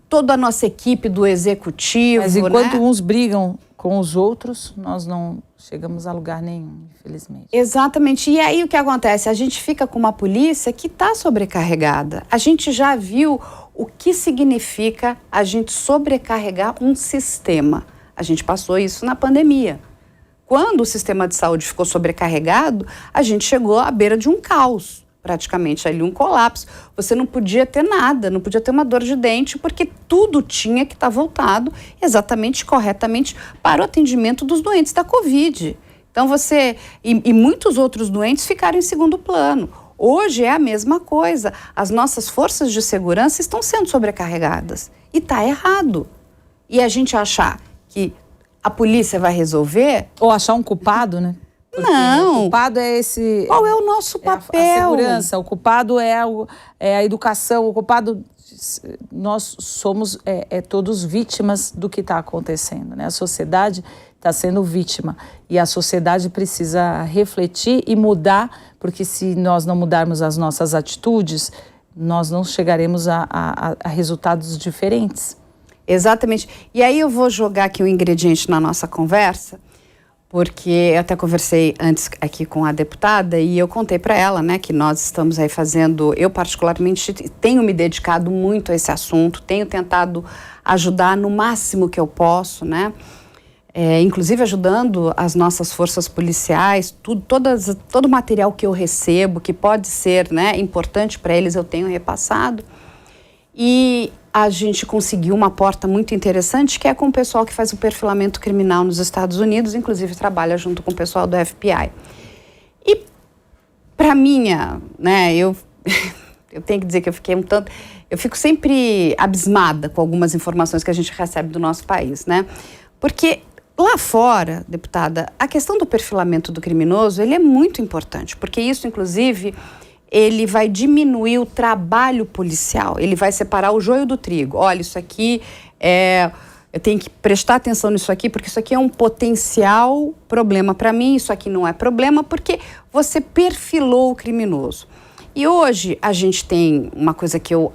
toda a nossa equipe do executivo. Mas enquanto né? uns brigam com os outros, nós não chegamos a lugar nenhum, infelizmente. Exatamente. E aí o que acontece? A gente fica com uma polícia que está sobrecarregada. A gente já viu o que significa a gente sobrecarregar um sistema. A gente passou isso na pandemia. Quando o sistema de saúde ficou sobrecarregado, a gente chegou à beira de um caos. Praticamente ali um colapso. Você não podia ter nada, não podia ter uma dor de dente, porque tudo tinha que estar voltado exatamente, corretamente para o atendimento dos doentes da Covid. Então e muitos outros doentes ficaram em segundo plano. Hoje é a mesma coisa. As nossas forças de segurança estão sendo sobrecarregadas. E está errado. E a gente achar que a polícia vai resolver... Ou achar um culpado, né? Porque não. O culpado é esse... Qual é o nosso papel? A segurança, o culpado é a educação, o culpado... Nós somos todos vítimas do que está acontecendo, né? A sociedade está sendo vítima e a sociedade precisa refletir e mudar, porque se nós não mudarmos as nossas atitudes, nós não chegaremos a resultados diferentes. Exatamente. E aí eu vou jogar aqui um ingrediente na nossa conversa, porque eu até conversei antes aqui com a deputada e eu contei para ela, né, que nós estamos aí fazendo, eu particularmente tenho me dedicado muito a esse assunto, tenho tentado ajudar no máximo que eu posso, né, inclusive ajudando as nossas forças policiais, todo o material que eu recebo, que pode ser, né, importante para eles, eu tenho repassado. E a gente conseguiu uma porta muito interessante, que é com o pessoal que faz o perfilamento criminal nos Estados Unidos, inclusive trabalha junto com o pessoal do FBI. E para minha, né, eu tenho que dizer que eu fico sempre abismada com algumas informações que a gente recebe do nosso país, né? Porque lá fora, deputada, a questão do perfilamento do criminoso, ele é muito importante, porque isso, inclusive, ele vai diminuir o trabalho policial, ele vai separar o joio do trigo. Olha, isso aqui eu tenho que prestar atenção nisso aqui, porque isso aqui é um potencial problema para mim, isso aqui não é problema, porque você perfilou o criminoso. E hoje a gente tem uma coisa que eu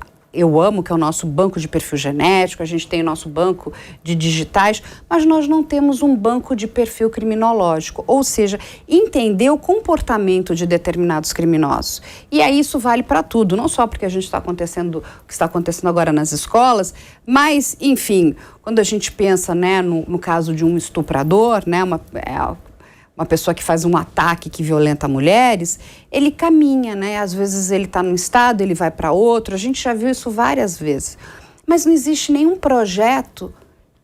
amo, que é o nosso banco de perfil genético, a gente tem o nosso banco de digitais, mas nós não temos um banco de perfil criminológico, ou seja, entender o comportamento de determinados criminosos. E aí isso vale para tudo, não só porque a gente o que está acontecendo agora nas escolas, mas, enfim, quando a gente pensa, né, no caso de um estuprador, né, uma pessoa que faz um ataque que violenta mulheres, ele caminha, né? Às vezes ele está num estado, ele vai para outro, a gente já viu isso várias vezes. Mas não existe nenhum projeto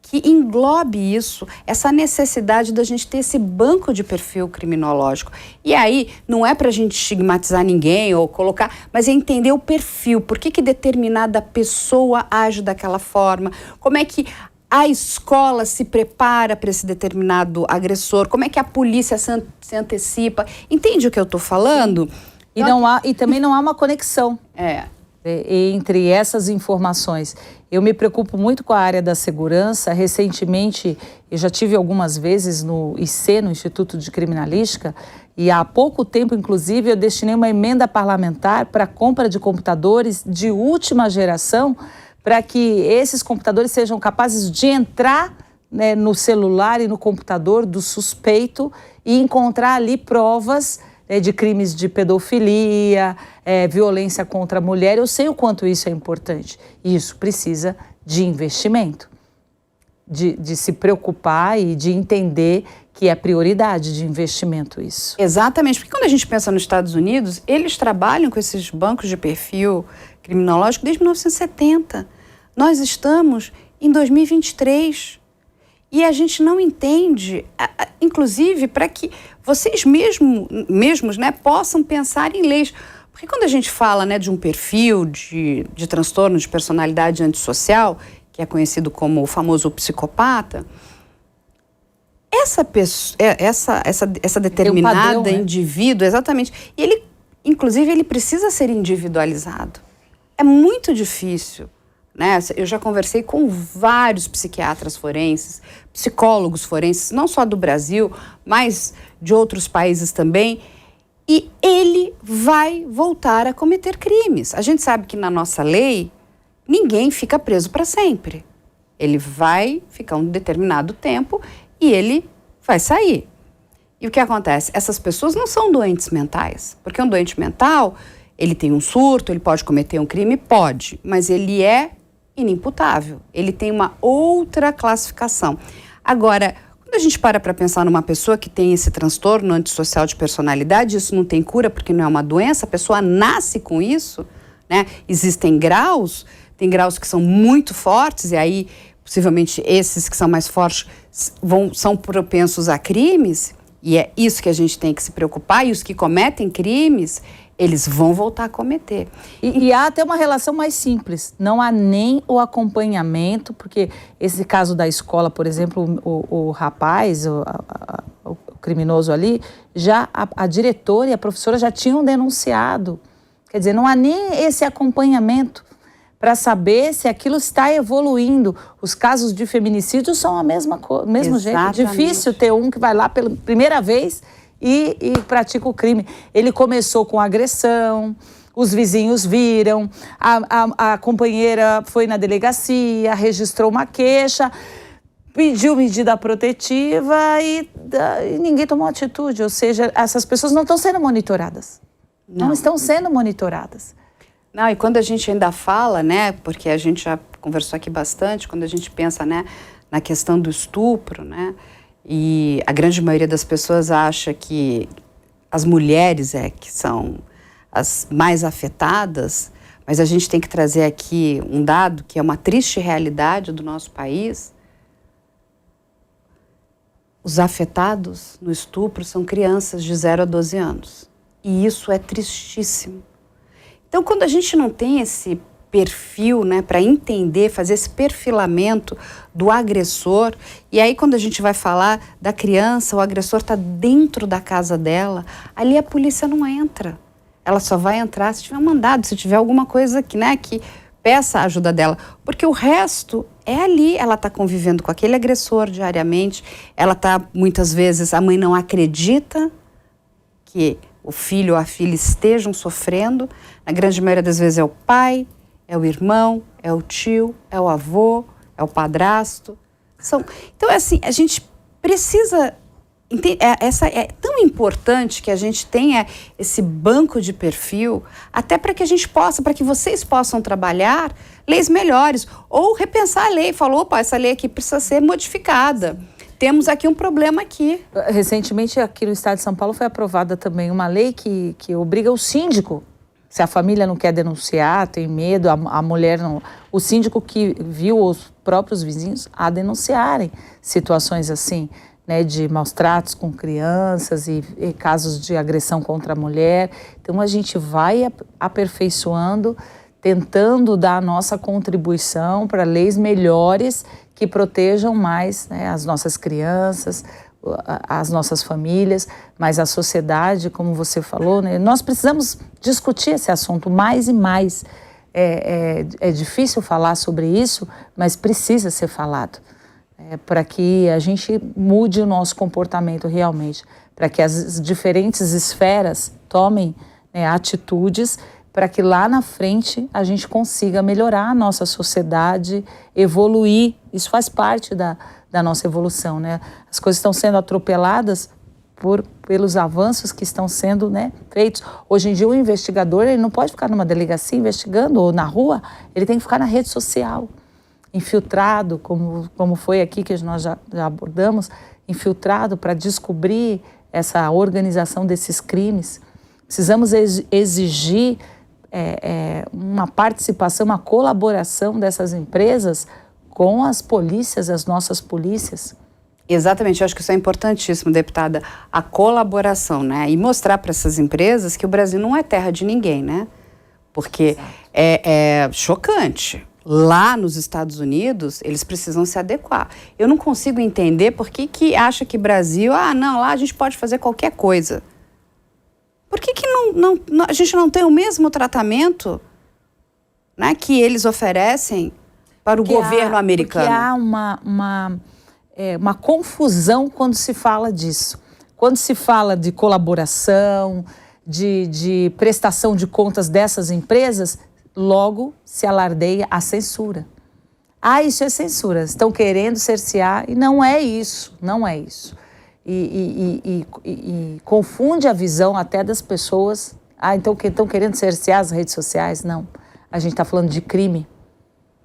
que englobe isso, essa necessidade da gente ter esse banco de perfil criminológico. E aí, não é para a gente estigmatizar ninguém ou colocar, mas é entender o perfil, por que determinada pessoa age daquela forma, como é que a escola se prepara para esse determinado agressor? Como é que a polícia se antecipa? Entende o que eu estou falando? E também não há uma conexão entre essas informações. Eu me preocupo muito com a área da segurança. Recentemente, eu já tive algumas vezes no IC, no Instituto de Criminalística, e há pouco tempo, inclusive, eu destinei uma emenda parlamentar para a compra de computadores de última geração, para que esses computadores sejam capazes de entrar, né, no celular e no computador do suspeito e encontrar ali provas, né, de crimes de pedofilia, violência contra a mulher. Eu sei o quanto isso é importante. E isso precisa de investimento, de se preocupar e de entender que é prioridade de investimento isso. Exatamente, porque quando a gente pensa nos Estados Unidos, eles trabalham com esses bancos de perfil criminológico desde 1970. Nós estamos em 2023 e a gente não entende, inclusive, para que vocês mesmos, né, possam pensar em leis. Porque quando a gente fala, né, de um perfil de transtorno de personalidade antissocial, que é conhecido como o famoso psicopata, essa determinada padrão, né? indivíduo, exatamente, e ele, inclusive, ele precisa ser individualizado. É muito difícil, né? Eu já conversei com vários psiquiatras forenses, psicólogos forenses, não só do Brasil, mas de outros países também, e ele vai voltar a cometer crimes. A gente sabe que na nossa lei, ninguém fica preso para sempre. Ele vai ficar um determinado tempo e ele vai sair. E o que acontece? Essas pessoas não são doentes mentais, porque um doente mental, ele tem um surto, ele pode cometer um crime? Pode, mas ele é inimputável, ele tem uma outra classificação. Agora, quando a gente para pensar numa pessoa que tem esse transtorno antissocial de personalidade, isso não tem cura porque não é uma doença, a pessoa nasce com isso, né? Existem graus, tem graus que são muito fortes, e aí possivelmente esses que são mais fortes são propensos a crimes, e é isso que a gente tem que se preocupar, e os que cometem crimes, eles vão voltar a cometer. E há até uma relação mais simples, não há nem o acompanhamento, porque esse caso da escola, por exemplo, o rapaz, o criminoso ali, já a diretora e a professora já tinham denunciado. Quer dizer, não há nem esse acompanhamento para saber se aquilo está evoluindo. Os casos de feminicídio são a mesma coisa, mesmo jeito. Difícil ter um que vai lá pela primeira vez e pratica o crime. Ele começou com agressão, os vizinhos viram, a companheira foi na delegacia, registrou uma queixa, pediu medida protetiva e ninguém tomou atitude. Ou seja, essas pessoas não estão sendo monitoradas. Não estão sendo monitoradas. Não, e quando a gente ainda fala, né, porque a gente já conversou aqui bastante, quando a gente pensa, né, na questão do estupro, né, e a grande maioria das pessoas acha que as mulheres que são as mais afetadas, mas a gente tem que trazer aqui um dado que é uma triste realidade do nosso país. Os afetados no estupro são crianças de 0 a 12 anos. E isso é tristíssimo. Então, quando a gente não tem esse perfil, né, para entender, fazer esse perfilamento do agressor, e aí quando a gente vai falar da criança, o agressor está dentro da casa dela, ali a polícia não entra. Ela só vai entrar se tiver mandado, se tiver alguma coisa que, né, que peça a ajuda dela. Porque o resto é ali, ela está convivendo com aquele agressor diariamente, ela está, muitas vezes, a mãe não acredita que o filho ou a filha estejam sofrendo. Na grande maioria das vezes é o pai, é o irmão, é o tio, é o avô, é o padrasto. Então, é assim, a gente precisa... É tão importante que a gente tenha esse banco de perfil, até para que a gente possa, para que vocês possam trabalhar leis melhores, ou repensar a lei. Falou, opa, essa lei aqui precisa ser modificada. Temos aqui um problema aqui. Recentemente, aqui no estado de São Paulo, foi aprovada também uma lei que obriga o síndico, se a família não quer denunciar, tem medo, a mulher não... O síndico que viu os próprios vizinhos a denunciarem situações assim, né, de maus tratos com crianças e casos de agressão contra a mulher. Então, a gente vai aperfeiçoando, tentando dar a nossa contribuição para leis melhores que protejam mais, né, as nossas crianças, as nossas famílias, mas a sociedade, como você falou, né, nós precisamos discutir esse assunto mais e mais. É difícil falar sobre isso, mas precisa ser falado, para que a gente mude o nosso comportamento realmente, para que as diferentes esferas tomem, né, atitudes para que lá na frente a gente consiga melhorar a nossa sociedade, evoluir. Isso faz parte da nossa evolução, né? As coisas estão sendo atropeladas pelos avanços que estão sendo, né, feitos. Hoje em dia o investigador ele não pode ficar numa delegacia investigando ou na rua, ele tem que ficar na rede social, infiltrado, como foi aqui que nós já abordamos, infiltrado para descobrir essa organização desses crimes. Precisamos exigir uma participação, uma colaboração dessas empresas com as polícias, as nossas polícias. Exatamente, eu acho que isso é importantíssimo, deputada, a colaboração, né? E mostrar para essas empresas que o Brasil não é terra de ninguém, né? Porque é chocante. Lá nos Estados Unidos, eles precisam se adequar. Eu não consigo entender por que acha que Brasil, não, lá a gente pode fazer qualquer coisa. Por que a gente não tem o mesmo tratamento, né, que eles oferecem para o governo americano? Porque há uma confusão quando se fala disso. Quando se fala de colaboração, de prestação de contas dessas empresas, logo se alardeia a censura. Isso é censura, estão querendo cercear, e não é isso, não é isso. E confunde a visão até das pessoas. Então que estão querendo cercear as redes sociais? Não, a gente está falando de crime.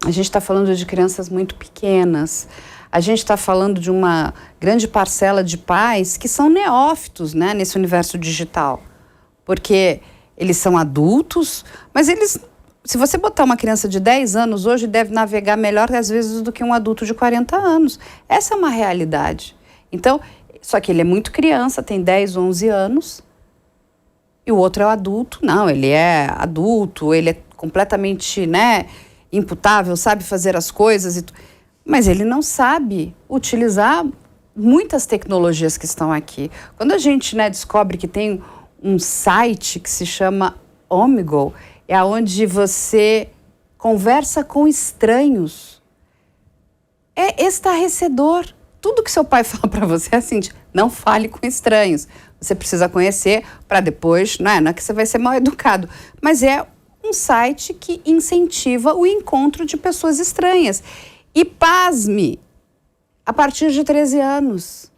A gente está falando de crianças muito pequenas. A gente está falando de uma grande parcela de pais que são neófitos, né, nesse universo digital. Porque eles são adultos, mas se você botar uma criança de 10 anos hoje, deve navegar melhor às vezes do que um adulto de 40 anos. Essa é uma realidade. Então, só que ele é muito criança, tem 10, 11 anos, e o outro é o adulto. Não, ele é adulto, ele é completamente, né, imputável, sabe fazer as coisas, mas ele não sabe utilizar muitas tecnologias que estão aqui. Quando a gente, né, descobre que tem um site que se chama Omegle, é onde você conversa com estranhos. É estarrecedor. Tudo que seu pai fala para você é assim, não fale com estranhos. Você precisa conhecer para depois, não é que você vai ser mal educado, mas é um site que incentiva o encontro de pessoas estranhas. E pasme, a partir de 13 anos.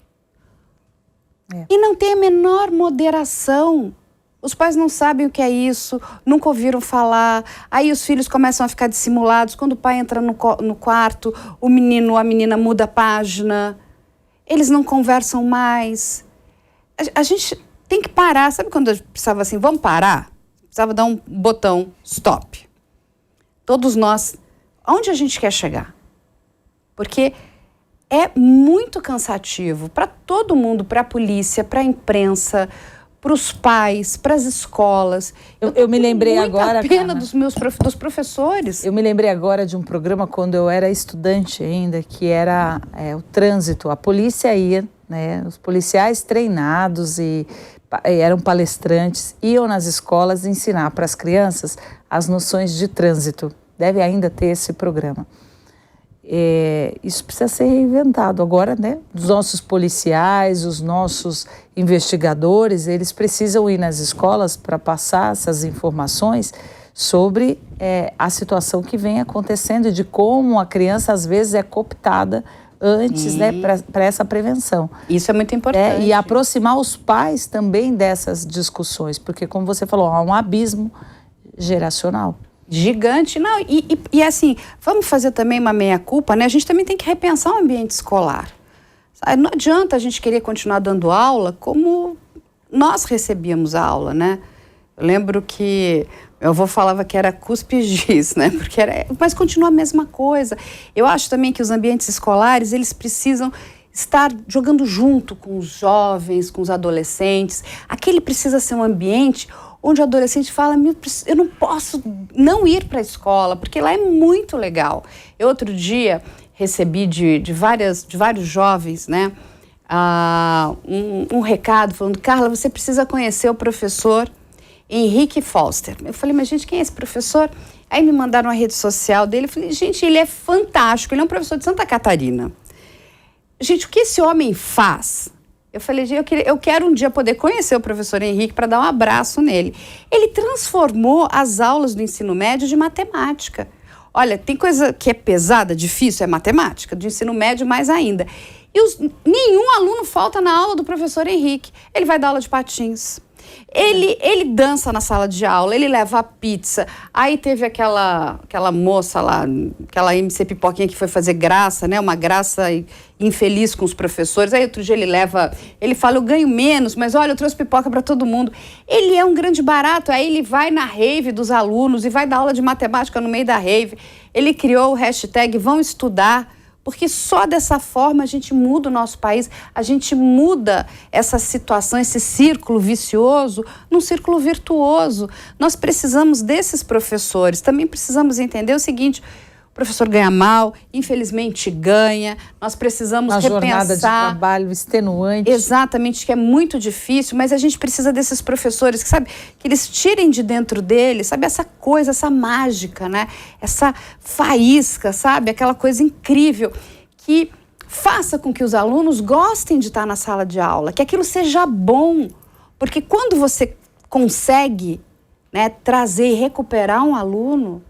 E não tem a menor moderação. Os pais não sabem o que é isso, nunca ouviram falar. Aí os filhos começam a ficar dissimulados. Quando o pai entra no quarto, o menino ou a menina muda a página. Eles não conversam mais. A gente tem que parar. Sabe quando eu precisava assim, vamos parar? Precisava dar um botão, stop. Todos nós, onde a gente quer chegar? Porque é muito cansativo para todo mundo, para a polícia, para a imprensa, para os pais, para as escolas. Eu me lembrei agora, muita pena dos professores. Eu me lembrei agora de um programa quando eu era estudante ainda, que era o trânsito. A polícia ia, né, os policiais treinados e eram palestrantes, iam nas escolas ensinar para as crianças as noções de trânsito. Deve ainda ter esse programa. Isso precisa ser reinventado agora, né? Os nossos policiais, os nossos investigadores, eles precisam ir nas escolas para passar essas informações sobre a situação que vem acontecendo e de como a criança às vezes é cooptada antes, né, para essa prevenção. Isso é muito importante. E aproximar os pais também dessas discussões, porque como você falou, há um abismo geracional. Gigante. Não, e assim, vamos fazer também uma meia-culpa, né? A gente também tem que repensar o ambiente escolar. Não adianta a gente querer continuar dando aula como nós recebíamos a aula, né? Eu lembro que meu avô falava que era cuspe e giz, né? Mas continua a mesma coisa. Eu acho também que os ambientes escolares, eles precisam estar jogando junto com os jovens, com os adolescentes. Aquele precisa ser um ambiente onde o adolescente fala, eu não posso não ir para a escola, porque lá é muito legal. Eu outro dia recebi de vários jovens, né, um recado falando, Carla, você precisa conhecer o professor Henrique Foster. Eu falei, mas gente, quem é esse professor? Aí me mandaram a rede social dele, eu falei, gente, ele é fantástico, ele é um professor de Santa Catarina. Gente, o que esse homem faz? Eu falei, gente, eu quero um dia poder conhecer o professor Henrique para dar um abraço nele. Ele transformou as aulas do ensino médio de matemática. Olha, tem coisa que é pesada, difícil, é matemática, do ensino médio mais ainda. E nenhum aluno falta na aula do professor Henrique. Ele vai dar aula de patins. Ele dança na sala de aula, ele leva a pizza. Aí teve aquela moça lá, aquela MC Pipoquinha que foi fazer graça, né? Uma graça infeliz com os professores. Aí outro dia ele fala, eu ganho menos, mas olha, eu trouxe pipoca para todo mundo. Ele é um grande barato. Aí ele vai na rave dos alunos e vai dar aula de matemática no meio da rave. Ele criou o hashtag Vão Estudar, porque só dessa forma a gente muda o nosso país, a gente muda essa situação, esse círculo vicioso, num círculo virtuoso. Nós precisamos desses professores, também precisamos entender o seguinte, o professor ganha mal, infelizmente ganha, nós precisamos repensar. Uma jornada de trabalho extenuante. Exatamente, que é muito difícil, mas a gente precisa desses professores, que, sabe, que eles tirem de dentro deles, sabe, essa coisa, essa mágica, né? Essa faísca, sabe, aquela coisa incrível, que faça com que os alunos gostem de estar na sala de aula, que aquilo seja bom, porque quando você consegue, né, trazer e recuperar um aluno,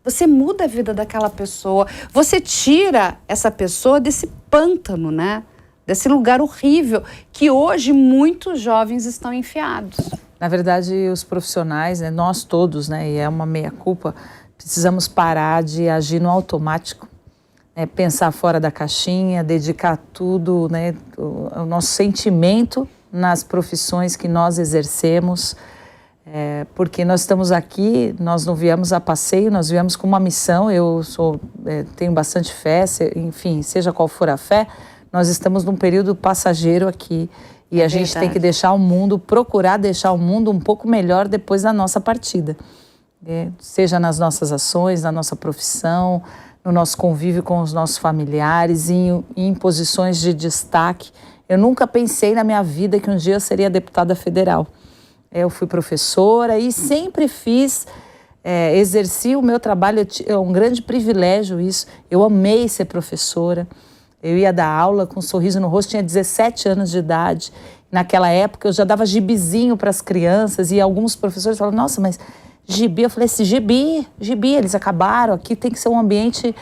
você muda a vida daquela pessoa, você tira essa pessoa desse pântano, né? Desse lugar horrível que hoje muitos jovens estão enfiados. Na verdade, os profissionais, né, nós todos, né, e é uma meia-culpa, precisamos parar de agir no automático, né, pensar fora da caixinha, dedicar tudo, né, o nosso sentimento nas profissões que nós exercemos. Porque nós estamos aqui, nós não viemos a passeio, nós viemos com uma missão. Eu tenho bastante fé, enfim, seja qual for a fé, nós estamos num período passageiro aqui e a gente tem que procurar deixar o mundo um pouco melhor depois da nossa partida. Seja nas nossas ações, na nossa profissão, no nosso convívio com os nossos familiares, em posições de destaque. Eu nunca pensei na minha vida que um dia eu seria deputada federal. Eu fui professora e sempre exerci o meu trabalho, é um grande privilégio isso. Eu amei ser professora, eu ia dar aula com um sorriso no rosto, tinha 17 anos de idade. Naquela época eu já dava gibizinho para as crianças e alguns professores falavam, nossa, mas gibi, eu falei, esse gibi, eles acabaram, aqui tem que ser um ambiente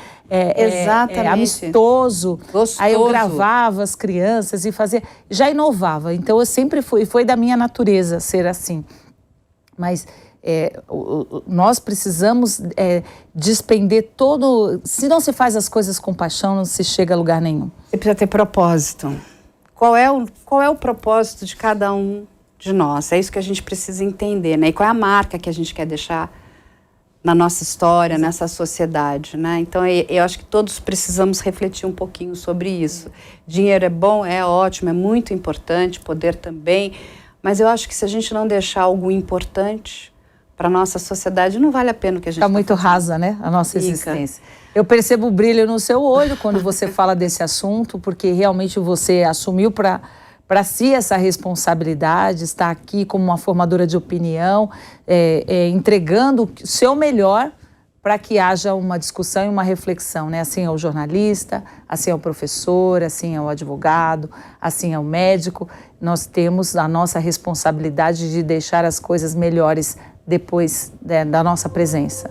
amistoso. Gostoso. Aí eu gravava as crianças e já inovava, então eu sempre foi da minha natureza ser assim. Mas nós precisamos despender se não se faz as coisas com paixão, não se chega a lugar nenhum. Você precisa ter propósito. Qual é o propósito de cada um de nós? É isso que a gente precisa entender, né? E qual é a marca que a gente quer deixar na nossa história, nessa sociedade, né? Então, eu acho que todos precisamos refletir um pouquinho sobre isso. Dinheiro é bom, é ótimo, é muito importante, poder também, mas eu acho que se a gente não deixar algo importante para a nossa sociedade, não vale a pena o que a gente Fica muito rasa, né? A nossa existência. Eu percebo o brilho no seu olho quando você fala desse assunto, porque realmente você assumiu para si essa responsabilidade, está aqui como uma formadora de opinião, entregando o seu melhor para que haja uma discussão e uma reflexão, né? Assim é o jornalista, assim é o professor, assim é o advogado, assim é o médico. Nós temos a nossa responsabilidade de deixar as coisas melhores depois da nossa presença.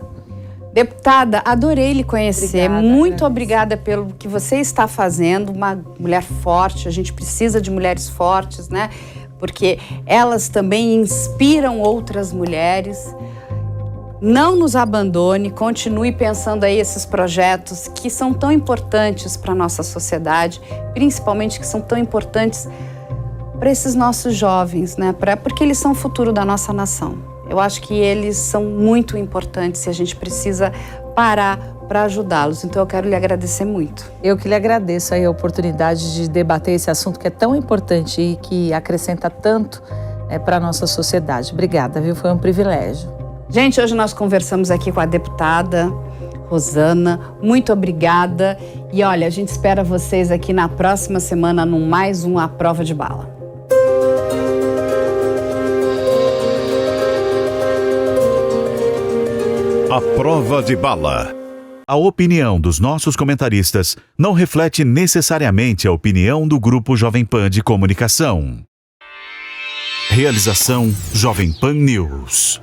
Deputada, adorei lhe conhecer. Muito obrigada pelo que você está fazendo. Uma mulher forte, a gente precisa de mulheres fortes, né? Porque elas também inspiram outras mulheres. Não nos abandone, continue pensando aí esses projetos que são tão importantes para a nossa sociedade, principalmente que são tão importantes para esses nossos jovens, né? Porque eles são o futuro da nossa nação. Eu acho que eles são muito importantes e a gente precisa parar para ajudá-los. Então eu quero lhe agradecer muito. Eu que lhe agradeço aí a oportunidade de debater esse assunto que é tão importante e que acrescenta tanto para a nossa sociedade. Obrigada, viu? Foi um privilégio. Gente, hoje nós conversamos aqui com a deputada Rosana. Muito obrigada. E olha, a gente espera vocês aqui na próxima semana no mais um A Prova de Bala. A Prova de Bala. A opinião dos nossos comentaristas não reflete necessariamente a opinião do Grupo Jovem Pan de Comunicação. Realização Jovem Pan News.